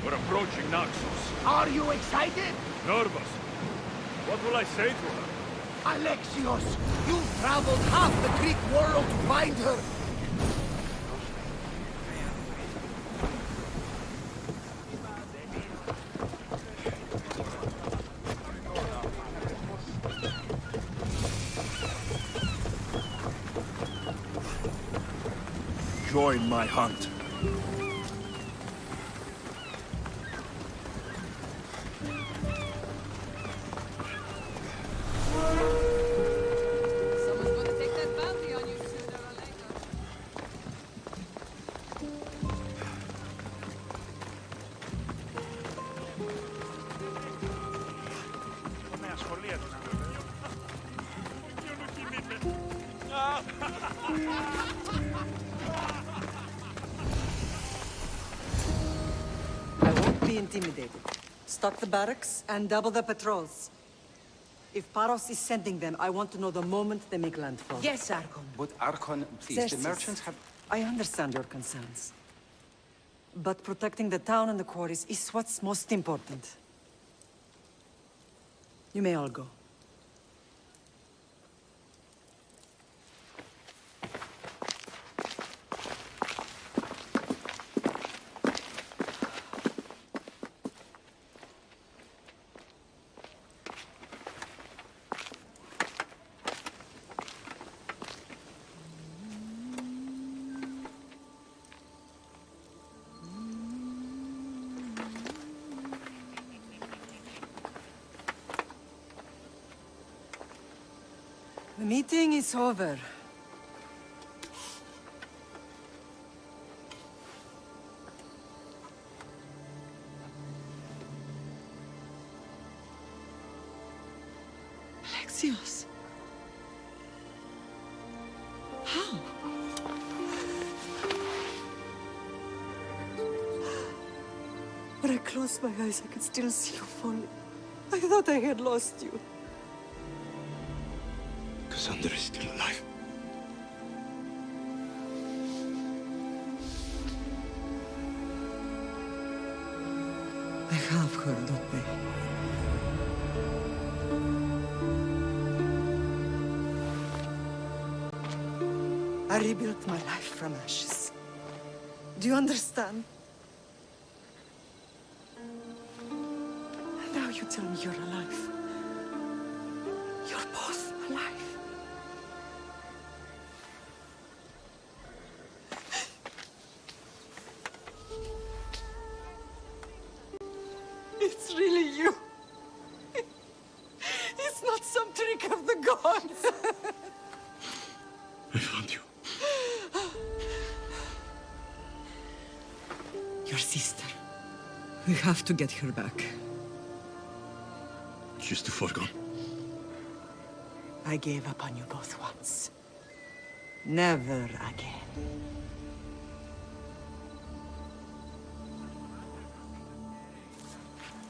We're approaching Naxos. Are you excited? Nervous. What will I say to her? Alexios, you've traveled half the Greek world to find her. Join my hunt. Someone's gonna take that bounty on you sooner or later. I won't be intimidated. Stock the barracks and double the patrols. If Paros is sending them, I want to know the moment they make landfall. Yes, Archon. But Archon, please, Xerxes, the merchants have... I understand your concerns. But protecting the town and the quarries is what's most important. You may all go. The meeting is over. Alexios. How? When I closed my eyes, I could still see you falling. I thought I had lost you. Cassandra is still alive. I have heard of me. I rebuilt my life from ashes. Do you understand? And now you tell me you're alive. You're both alive. It's really you. It's not some trick of the gods. I found you. Your sister. We have to get her back. She's too far gone. I gave up on you both once. Never again.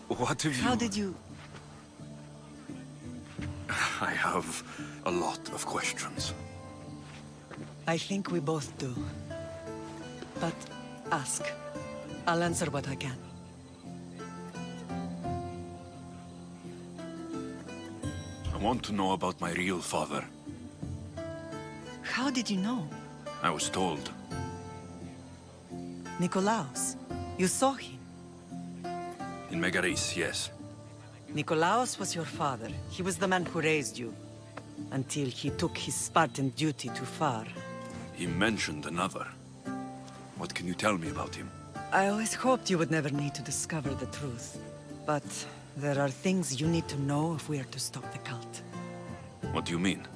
What have you... How did you... I have a lot of questions. I think we both do. But ask. I'll answer what I can. I want to know about my real father. How did you know? I was told. Nikolaos. You saw him. In Megaris, yes. Nikolaos was your father. He was the man who raised you. Until he took his Spartan duty too far. He mentioned another. What can you tell me about him? I always hoped you would never need to discover the truth. But there are things you need to know if we are to stop the cult. What do you mean?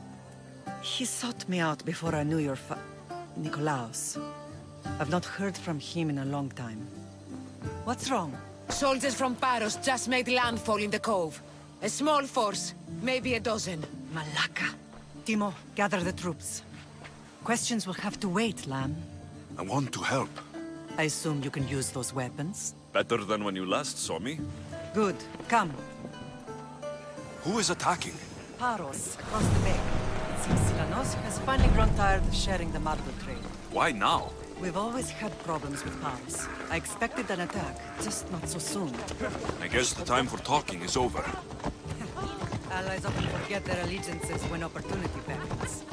He sought me out before I knew your Nikolaos. I've not heard from him in a long time. What's wrong? Soldiers from Paros just made landfall in the cove. A small force, maybe a dozen. Malaka. Timo, gather the troops. Questions will have to wait, Lamb. I want to help. I assume you can use those weapons? Better than when you last saw me. Good. Come. Who is attacking? Paros, across the bay. It seems Silanos has finally grown tired of sharing the marble trade. Why now? We've always had problems with Paros. I expected an attack, just not so soon. I guess the time for talking is over. Allies often forget their allegiances when opportunity beckons.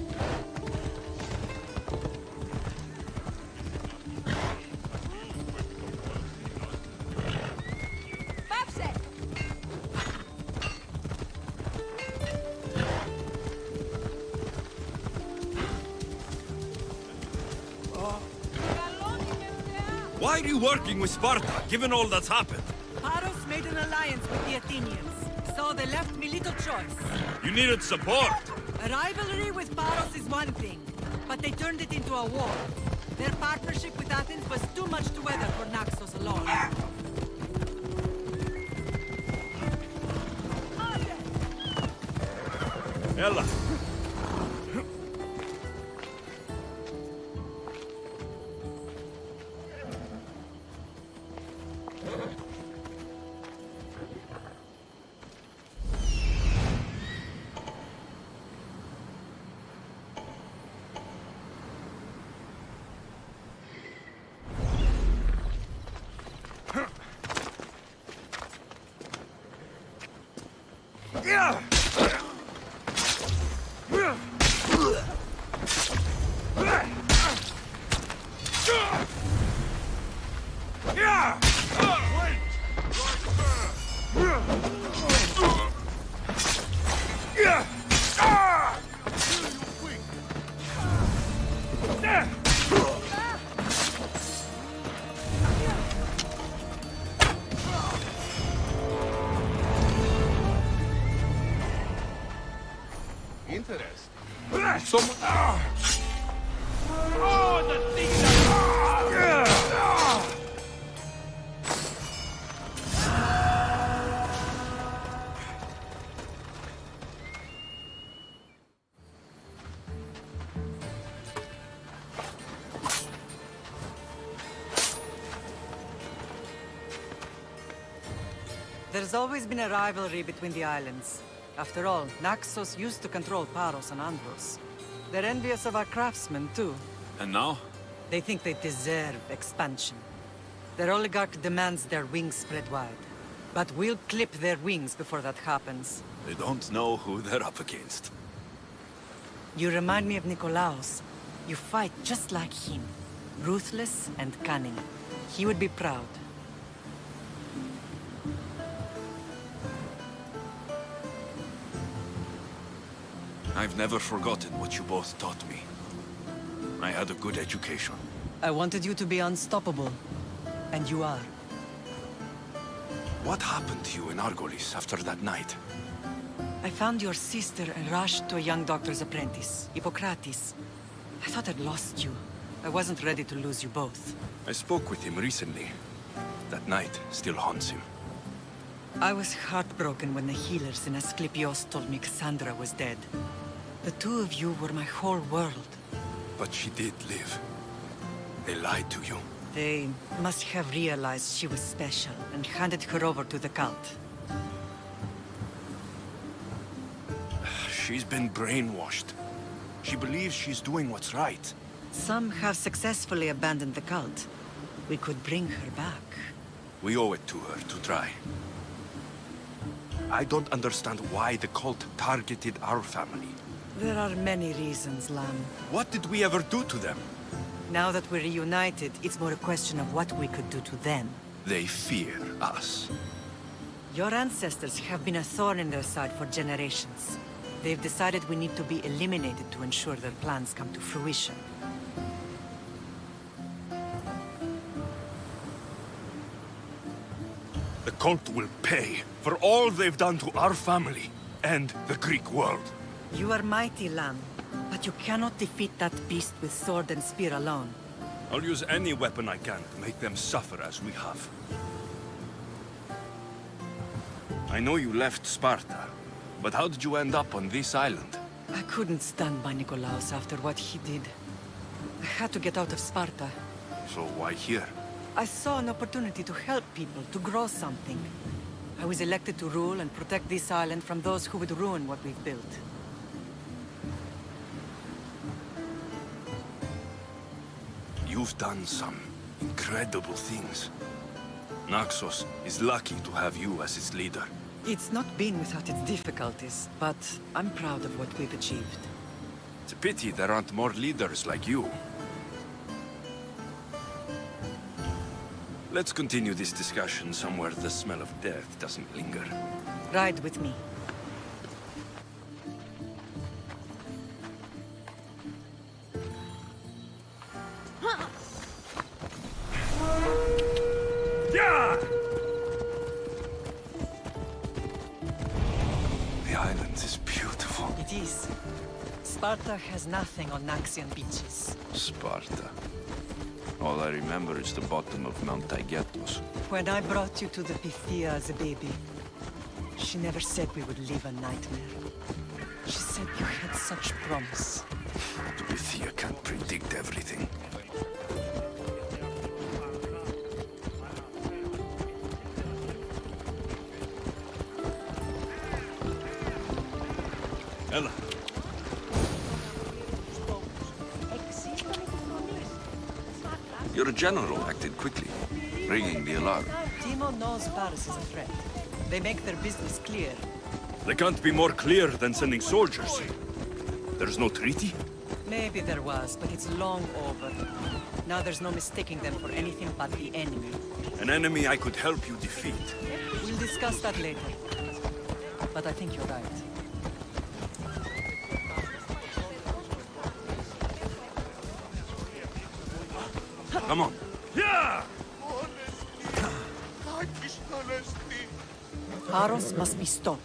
Why are you working with Sparta, given all that's happened? Paros made an alliance with the Athenians, so they left me little choice. You needed support. A rivalry with Paros is one thing, but they turned it into a war. Their partnership with Athens was too much to weather for Naxos alone. Ella. Yeah! Someone... Oh, the thing There's always been a rivalry between the islands. After all, Naxos used to control Paros and Andros. They're envious of our craftsmen, too. And now? They think they deserve expansion. Their oligarch demands their wings spread wide. But we'll clip their wings before that happens. They don't know who they're up against. You remind me of Nikolaos. You fight just like him. Ruthless and cunning. He would be proud. I've never forgotten what you both taught me. I had a good education. I wanted you to be unstoppable. And you are. What happened to you in Argolis after that night? I found your sister and rushed to a young doctor's apprentice, Hippocrates. I thought I'd lost you. I wasn't ready to lose you both. I spoke with him recently. That night still haunts him. I was heartbroken when the healers in Asclepios told me Cassandra was dead. The two of you were my whole world. But she did live. They lied to you. They must have realized she was special and handed her over to the cult. She's been brainwashed. She believes she's doing what's right. Some have successfully abandoned the cult. We could bring her back. We owe it to her to try. I don't understand why the cult targeted our family. There are many reasons, Lam. What did we ever do to them? Now that we're reunited, it's more a question of what we could do to them. They fear us. Your ancestors have been a thorn in their side for generations. They've decided we need to be eliminated to ensure their plans come to fruition. The cult will pay for all they've done to our family and the Greek world. You are mighty, Lam, but you cannot defeat that beast with sword and spear alone. I'll use any weapon I can to make them suffer as we have. I know you left Sparta, but how did you end up on this island? I couldn't stand by Nikolaos after what he did. I had to get out of Sparta. So why here? I saw an opportunity to help people, to grow something. I was elected to rule and protect this island from those who would ruin what we've built. You You've done some incredible things. Naxos is lucky to have you as its leader. It's not been without its difficulties, but I'm proud of what we've achieved. It's a pity there aren't more leaders like you. Let's continue this discussion somewhere the smell of death doesn't linger. Ride with me. Yeah! The island is beautiful. It is. Sparta has nothing on Naxian beaches. Sparta. All I remember is the bottom of Mount Taygetos. When I brought you to the Pythia as a baby, she never said we would live a nightmare. She said you had such promise. The Pythia can't predict everything. Ella. Your general acted quickly, ringing the alarm. Timo knows Paris is a threat. They make their business clear. They can't be more clear than sending soldiers. There's no treaty? Maybe there was, but it's long over. Now there's no mistaking them for anything but the enemy. An enemy I could help you defeat. We'll discuss that later. But I think you're right. Come on. Yeah! Paros must be stopped.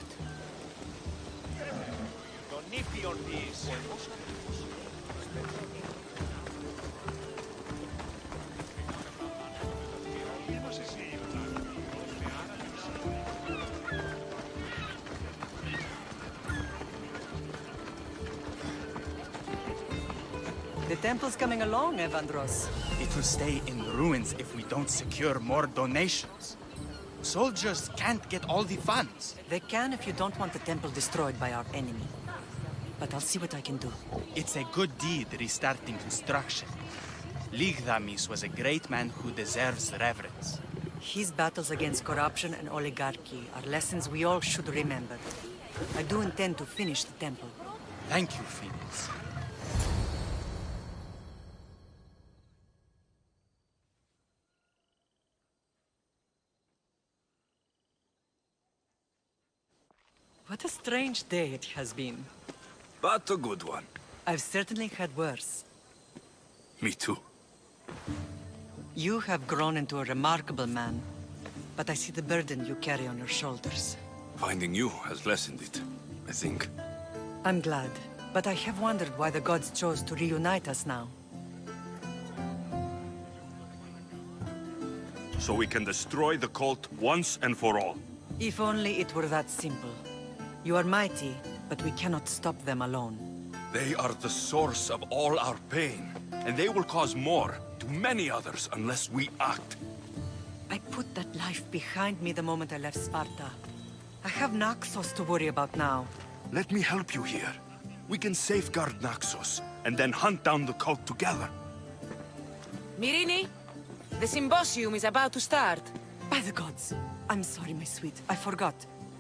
The temple's coming along, Evandros. It will stay in ruins if we don't secure more donations. Soldiers can't get all the funds. They can if you don't want the temple destroyed by our enemy. But I'll see what I can do. It's a good deed restarting construction. Ligdamis was a great man who deserves reverence. His battles against corruption and oligarchy are lessons we all should remember. I do intend to finish the temple. Thank you, Phoenix. What a strange day it has been. But a good one. I've certainly had worse. Me too. You have grown into a remarkable man, but I see the burden you carry on your shoulders. Finding you has lessened it, I think. I'm glad, but I have wondered why the gods chose to reunite us now. So we can destroy the cult once and for all. If only it were that simple. You are mighty, but we cannot stop them alone. They are the source of all our pain, and they will cause more to many others unless we act. I put that life behind me the moment I left Sparta. I have Naxos to worry about now. Let me help you here. We can safeguard Naxos, and then hunt down the cult together. Myrrine, the symposium is about to start. By the gods! I'm sorry, my sweet. I forgot.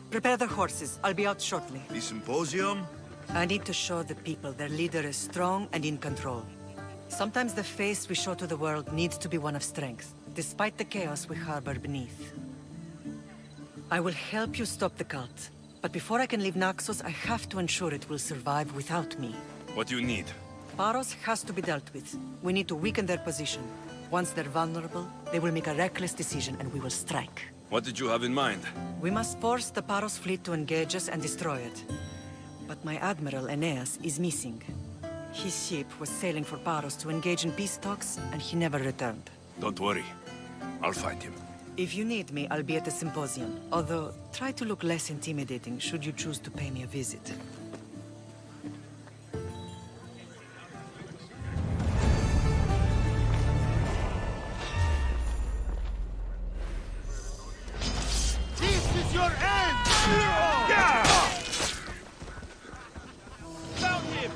Prepare the horses. I'll be out shortly. The symposium? I need to show the people their leader is strong and in control. Sometimes the face we show to the world needs to be one of strength, despite the chaos we harbor beneath. I will help you stop the cult. But before I can leave Naxos, I have to ensure it will survive without me. What do you need? Paros has to be dealt with. We need to weaken their position. Once they're vulnerable, they will make a reckless decision and we will strike. What did you have in mind? We must force the Paros fleet to engage us and destroy it. But my admiral, Aeneas, is missing. His ship was sailing for Paros to engage in peace talks, and he never returned. Don't worry. I'll find him. If you need me, I'll be at the symposium. Although, try to look less intimidating should you choose to pay me a visit. This is your end! Yeah! Found him!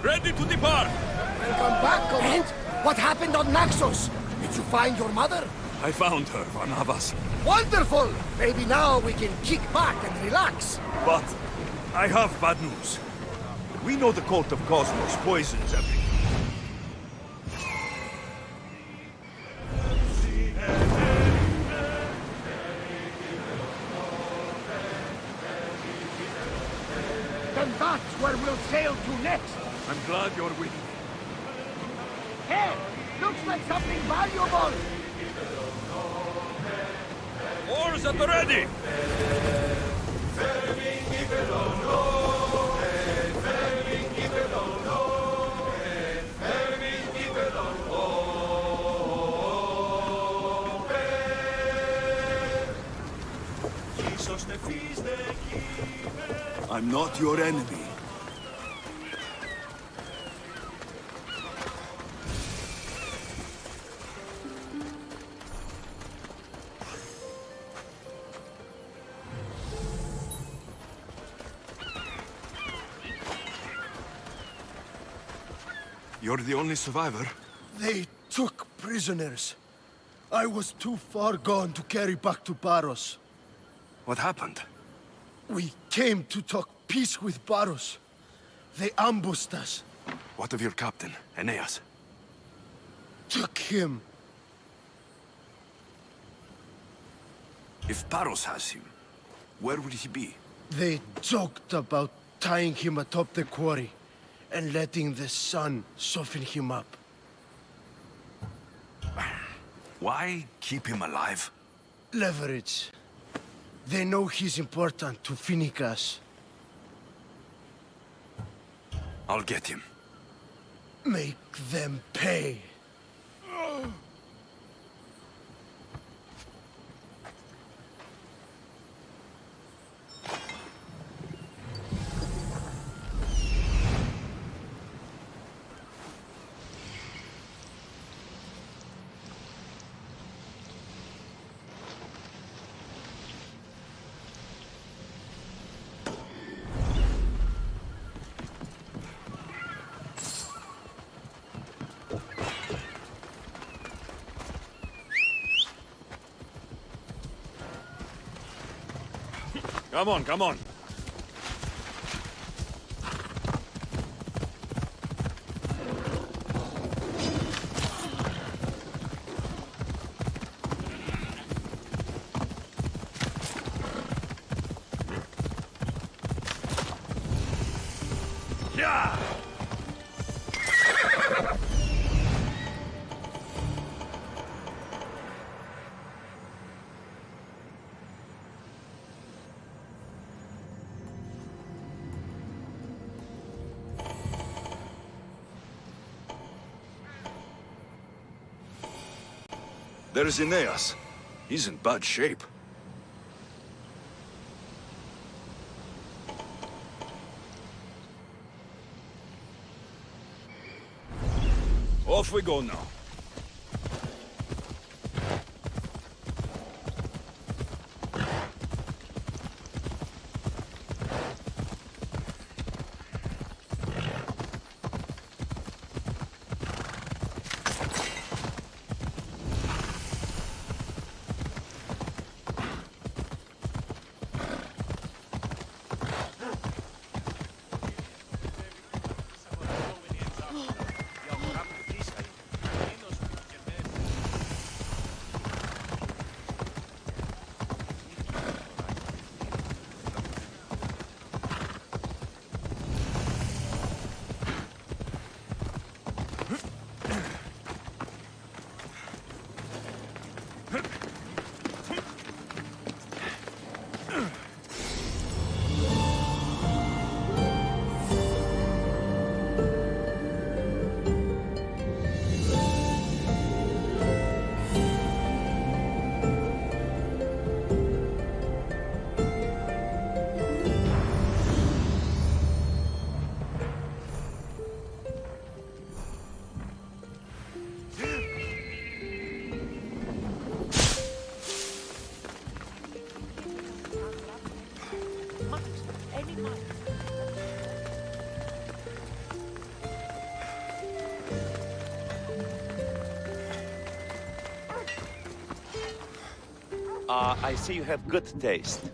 Ready to depart! Welcome back, Command. What happened on Naxos? Did you find your mother? I found her, Barnabas. Wonderful! Maybe now we can kick back and relax. But I have bad news. We know the cult of Cosmos poisons everything. Then that's where we'll sail to next. I'm glad you're with me. Hey, looks like something valuable. Oars at the ready! I'm not your enemy. You're the only survivor? They took prisoners. I was too far gone to carry back to Baros. What happened? We came to talk peace with Baros. They ambushed us. What of your captain, Aeneas? Took him. If Baros has him, where would he be? They joked about tying him atop the quarry and letting the sun soften him up. Why keep him alive? Leverage. They know he's important to Finicas. I'll get him. Make them pay. Come on, come on. Yeah! There's Aeneas. He's in bad shape. Off we go now. I see you have good taste.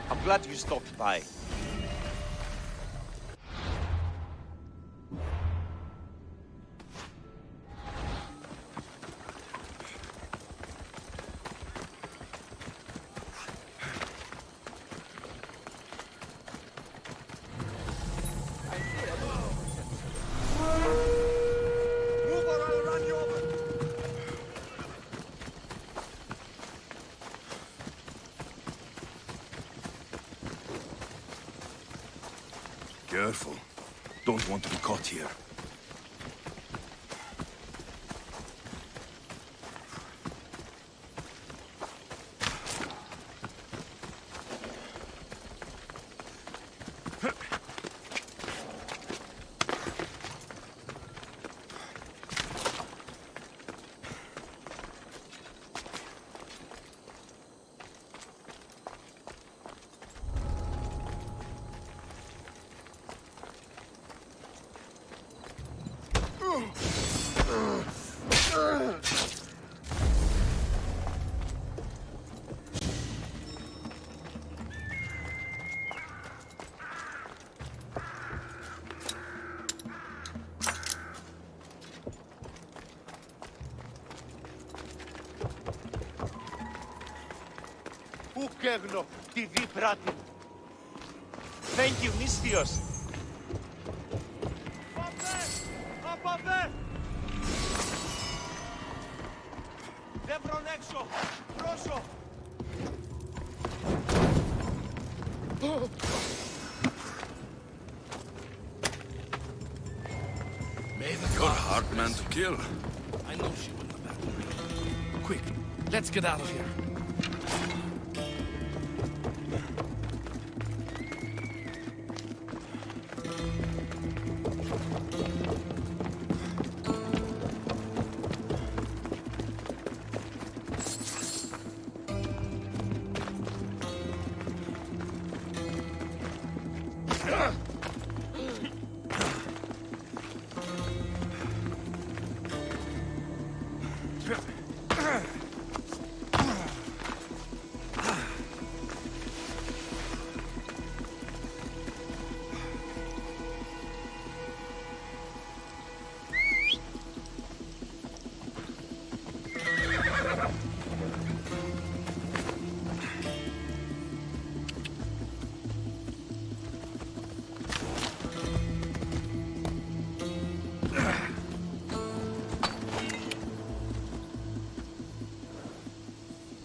I'm glad you stopped by. Move or I'll run you over! Careful. Don't want to be caught here. Ουκέγνω τη δι πράτη. Thank you, Misthios. Απαβέ! Δεν βρον έξω! Πρόσω! You're a hard man to kill. I know she wouldn't have battled me. Quick, let's get out of here.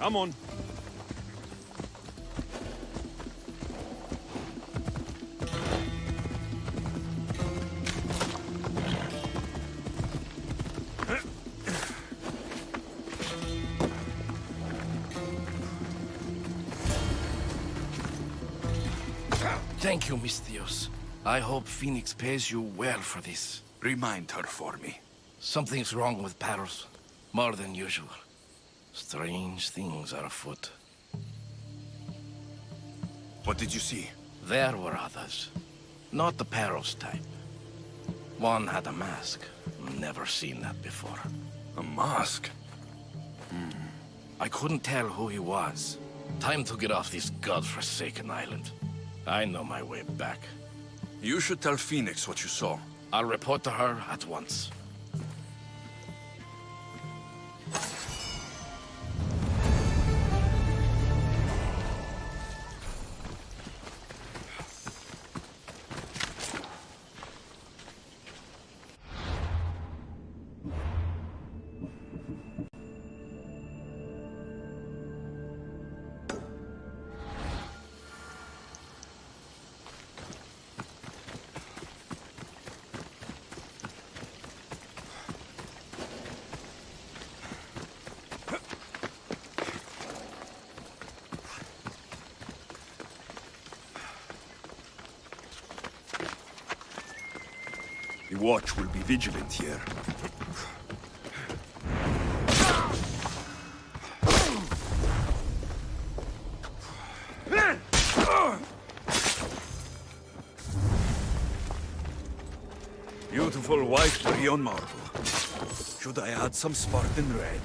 Come on. Thank you, Misthios. I hope Phoenix pays you well for this. Remind her for me. Something's wrong with Paros. More than usual. Strange things are afoot. What did you see? There were others. Not the Paros type. One had a mask. Never seen that before. A mask? I couldn't tell who he was. Time to get off this godforsaken island. I know my way back. You should tell Phoenix what you saw. I'll report to her at once. watch will be vigilant here. Beautiful white Brion marble. Should I add some Spartan red?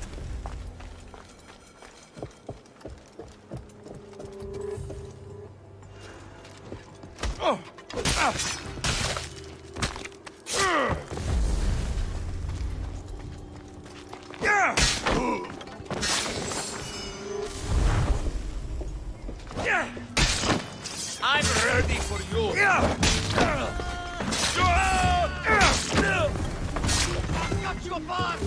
I'm ready for you. Got you apart!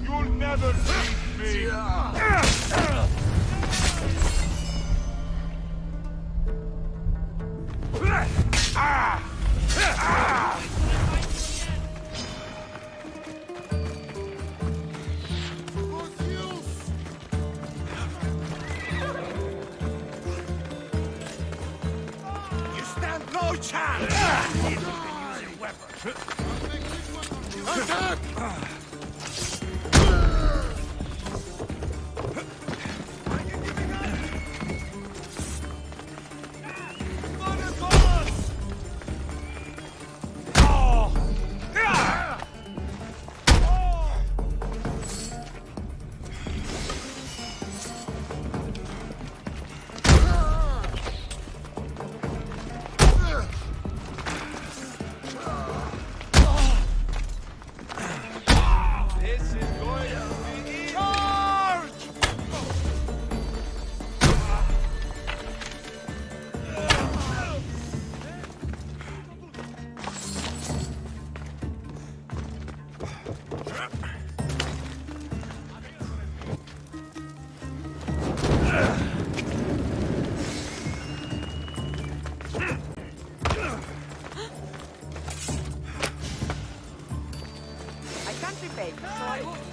You'll never beat me. You stand no chance! Attack!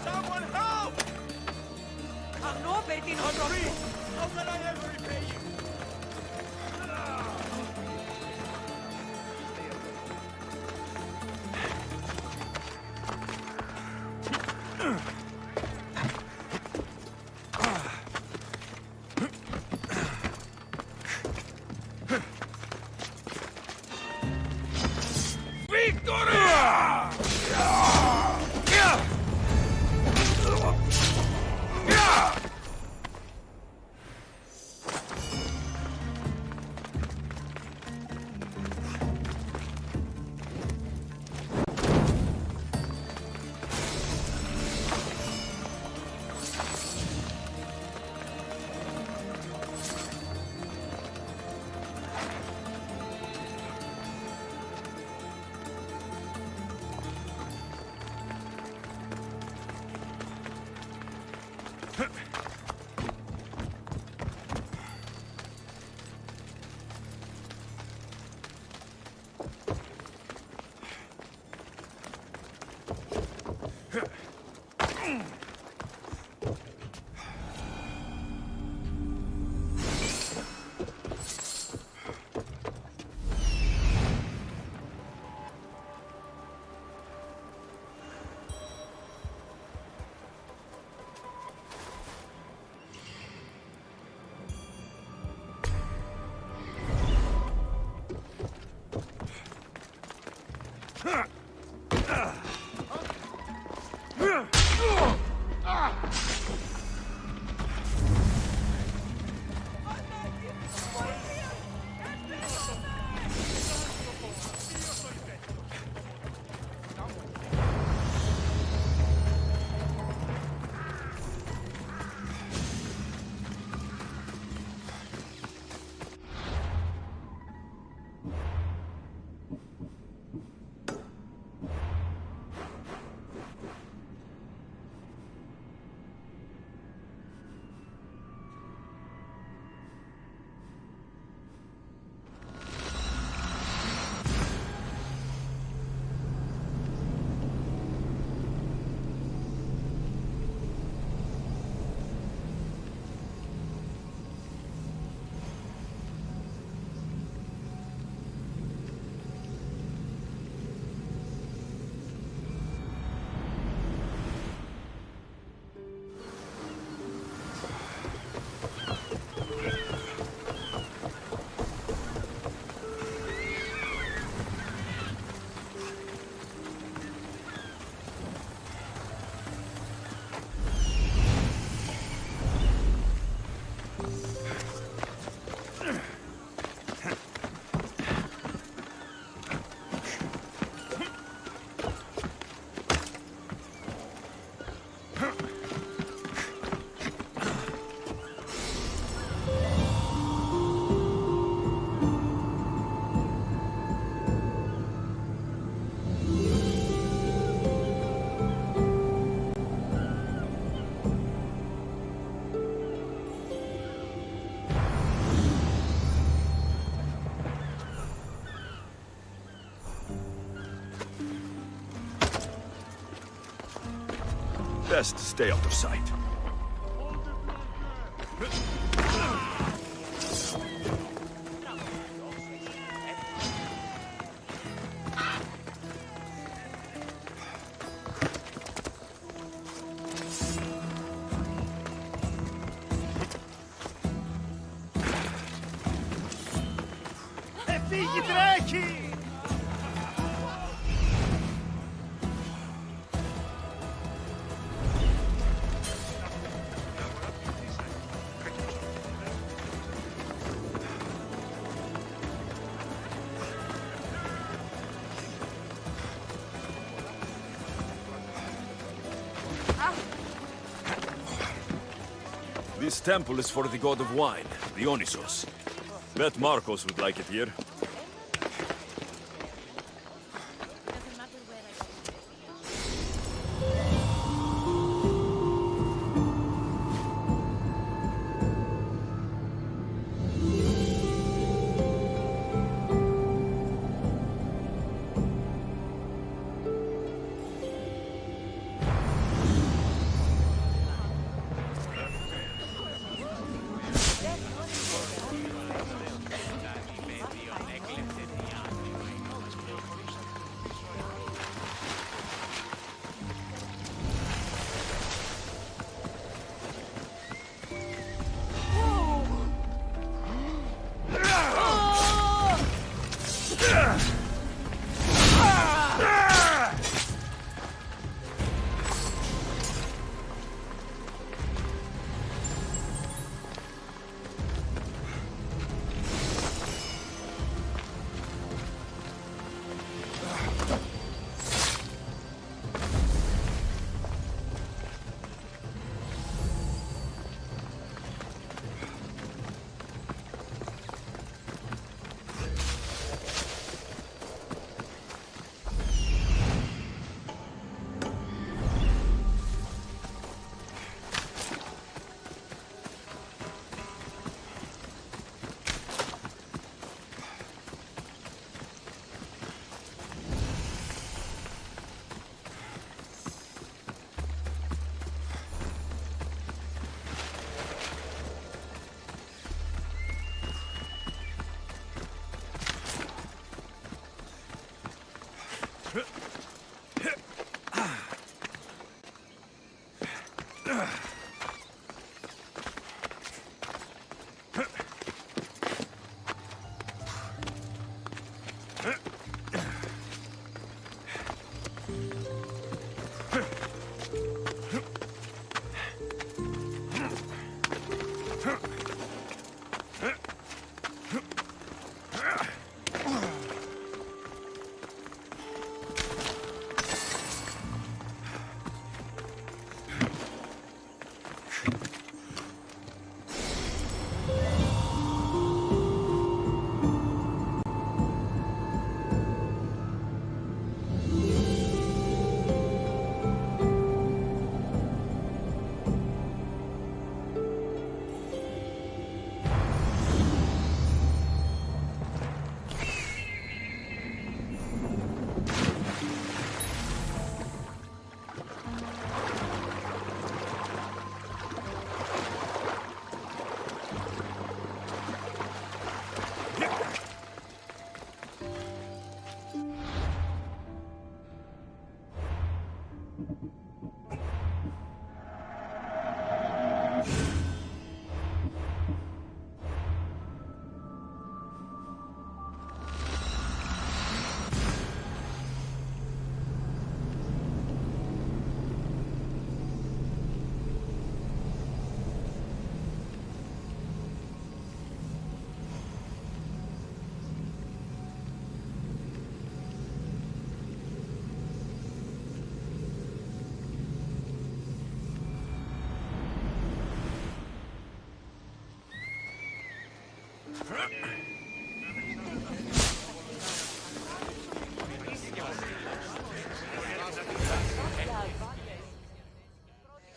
Someone help! I'm not betting on Please! How can I ever repay you? Best stay out of sight. Figli drechi! This temple is for the god of wine, Dionysos. Bet Marcos would like it here.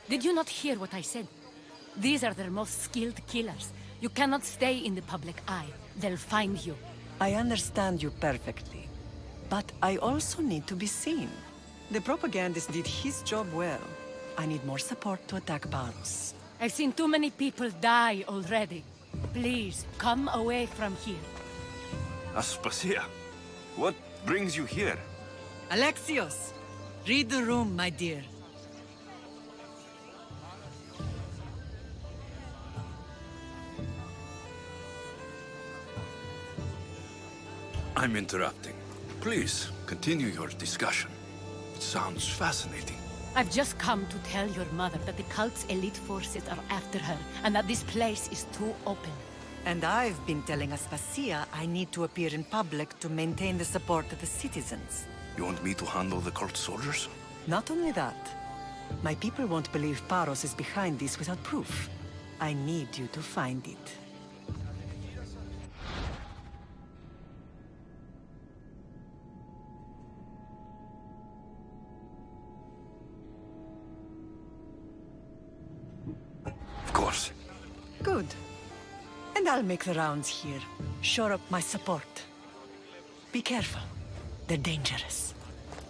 Did you not hear what I said? These are their most skilled killers. You cannot stay in the public eye. They'll find you. I understand you perfectly. But I also need to be seen. The propagandist did his job well. I need more support to attack Paros. I've seen too many people die already. Please, come away from here. Aspasia, what brings you here? Alexios! Read the room, my dear. I'm interrupting. Please, continue your discussion. It sounds fascinating. I've just come to tell your mother that the cult's elite forces are after her, and that this place is too open. And I've been telling Aspasia I need to appear in public to maintain the support of the citizens. You want me to handle the cult soldiers? Not only that, my people won't believe Paros is behind this without proof. I need you to find it. Of course. Good. And I'll make the rounds here. Shore up my support. Be careful. They're dangerous.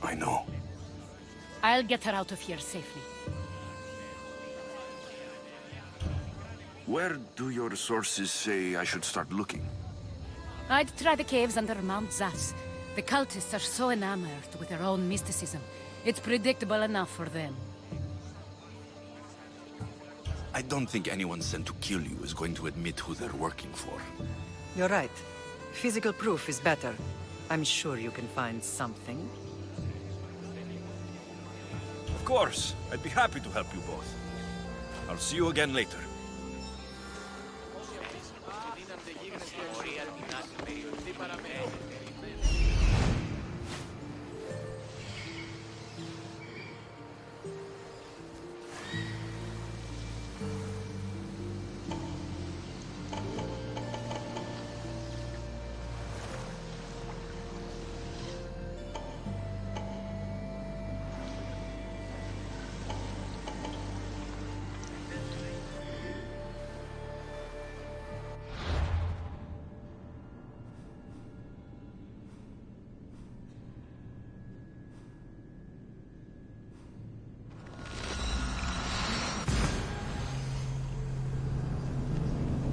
I know. I'll get her out of here safely. Where do your sources say I should start looking? I'd try the caves under Mount Zas. The cultists are so enamored with their own mysticism. It's predictable enough for them. I don't think anyone sent to kill you is going to admit who they're working for. You're right. Physical proof is better. I'm sure you can find something. Of course. I'd be happy to help you both. I'll see you again later. Μπορεί να μην γίνει στην πορεία την άσχημη, τι παραμένει.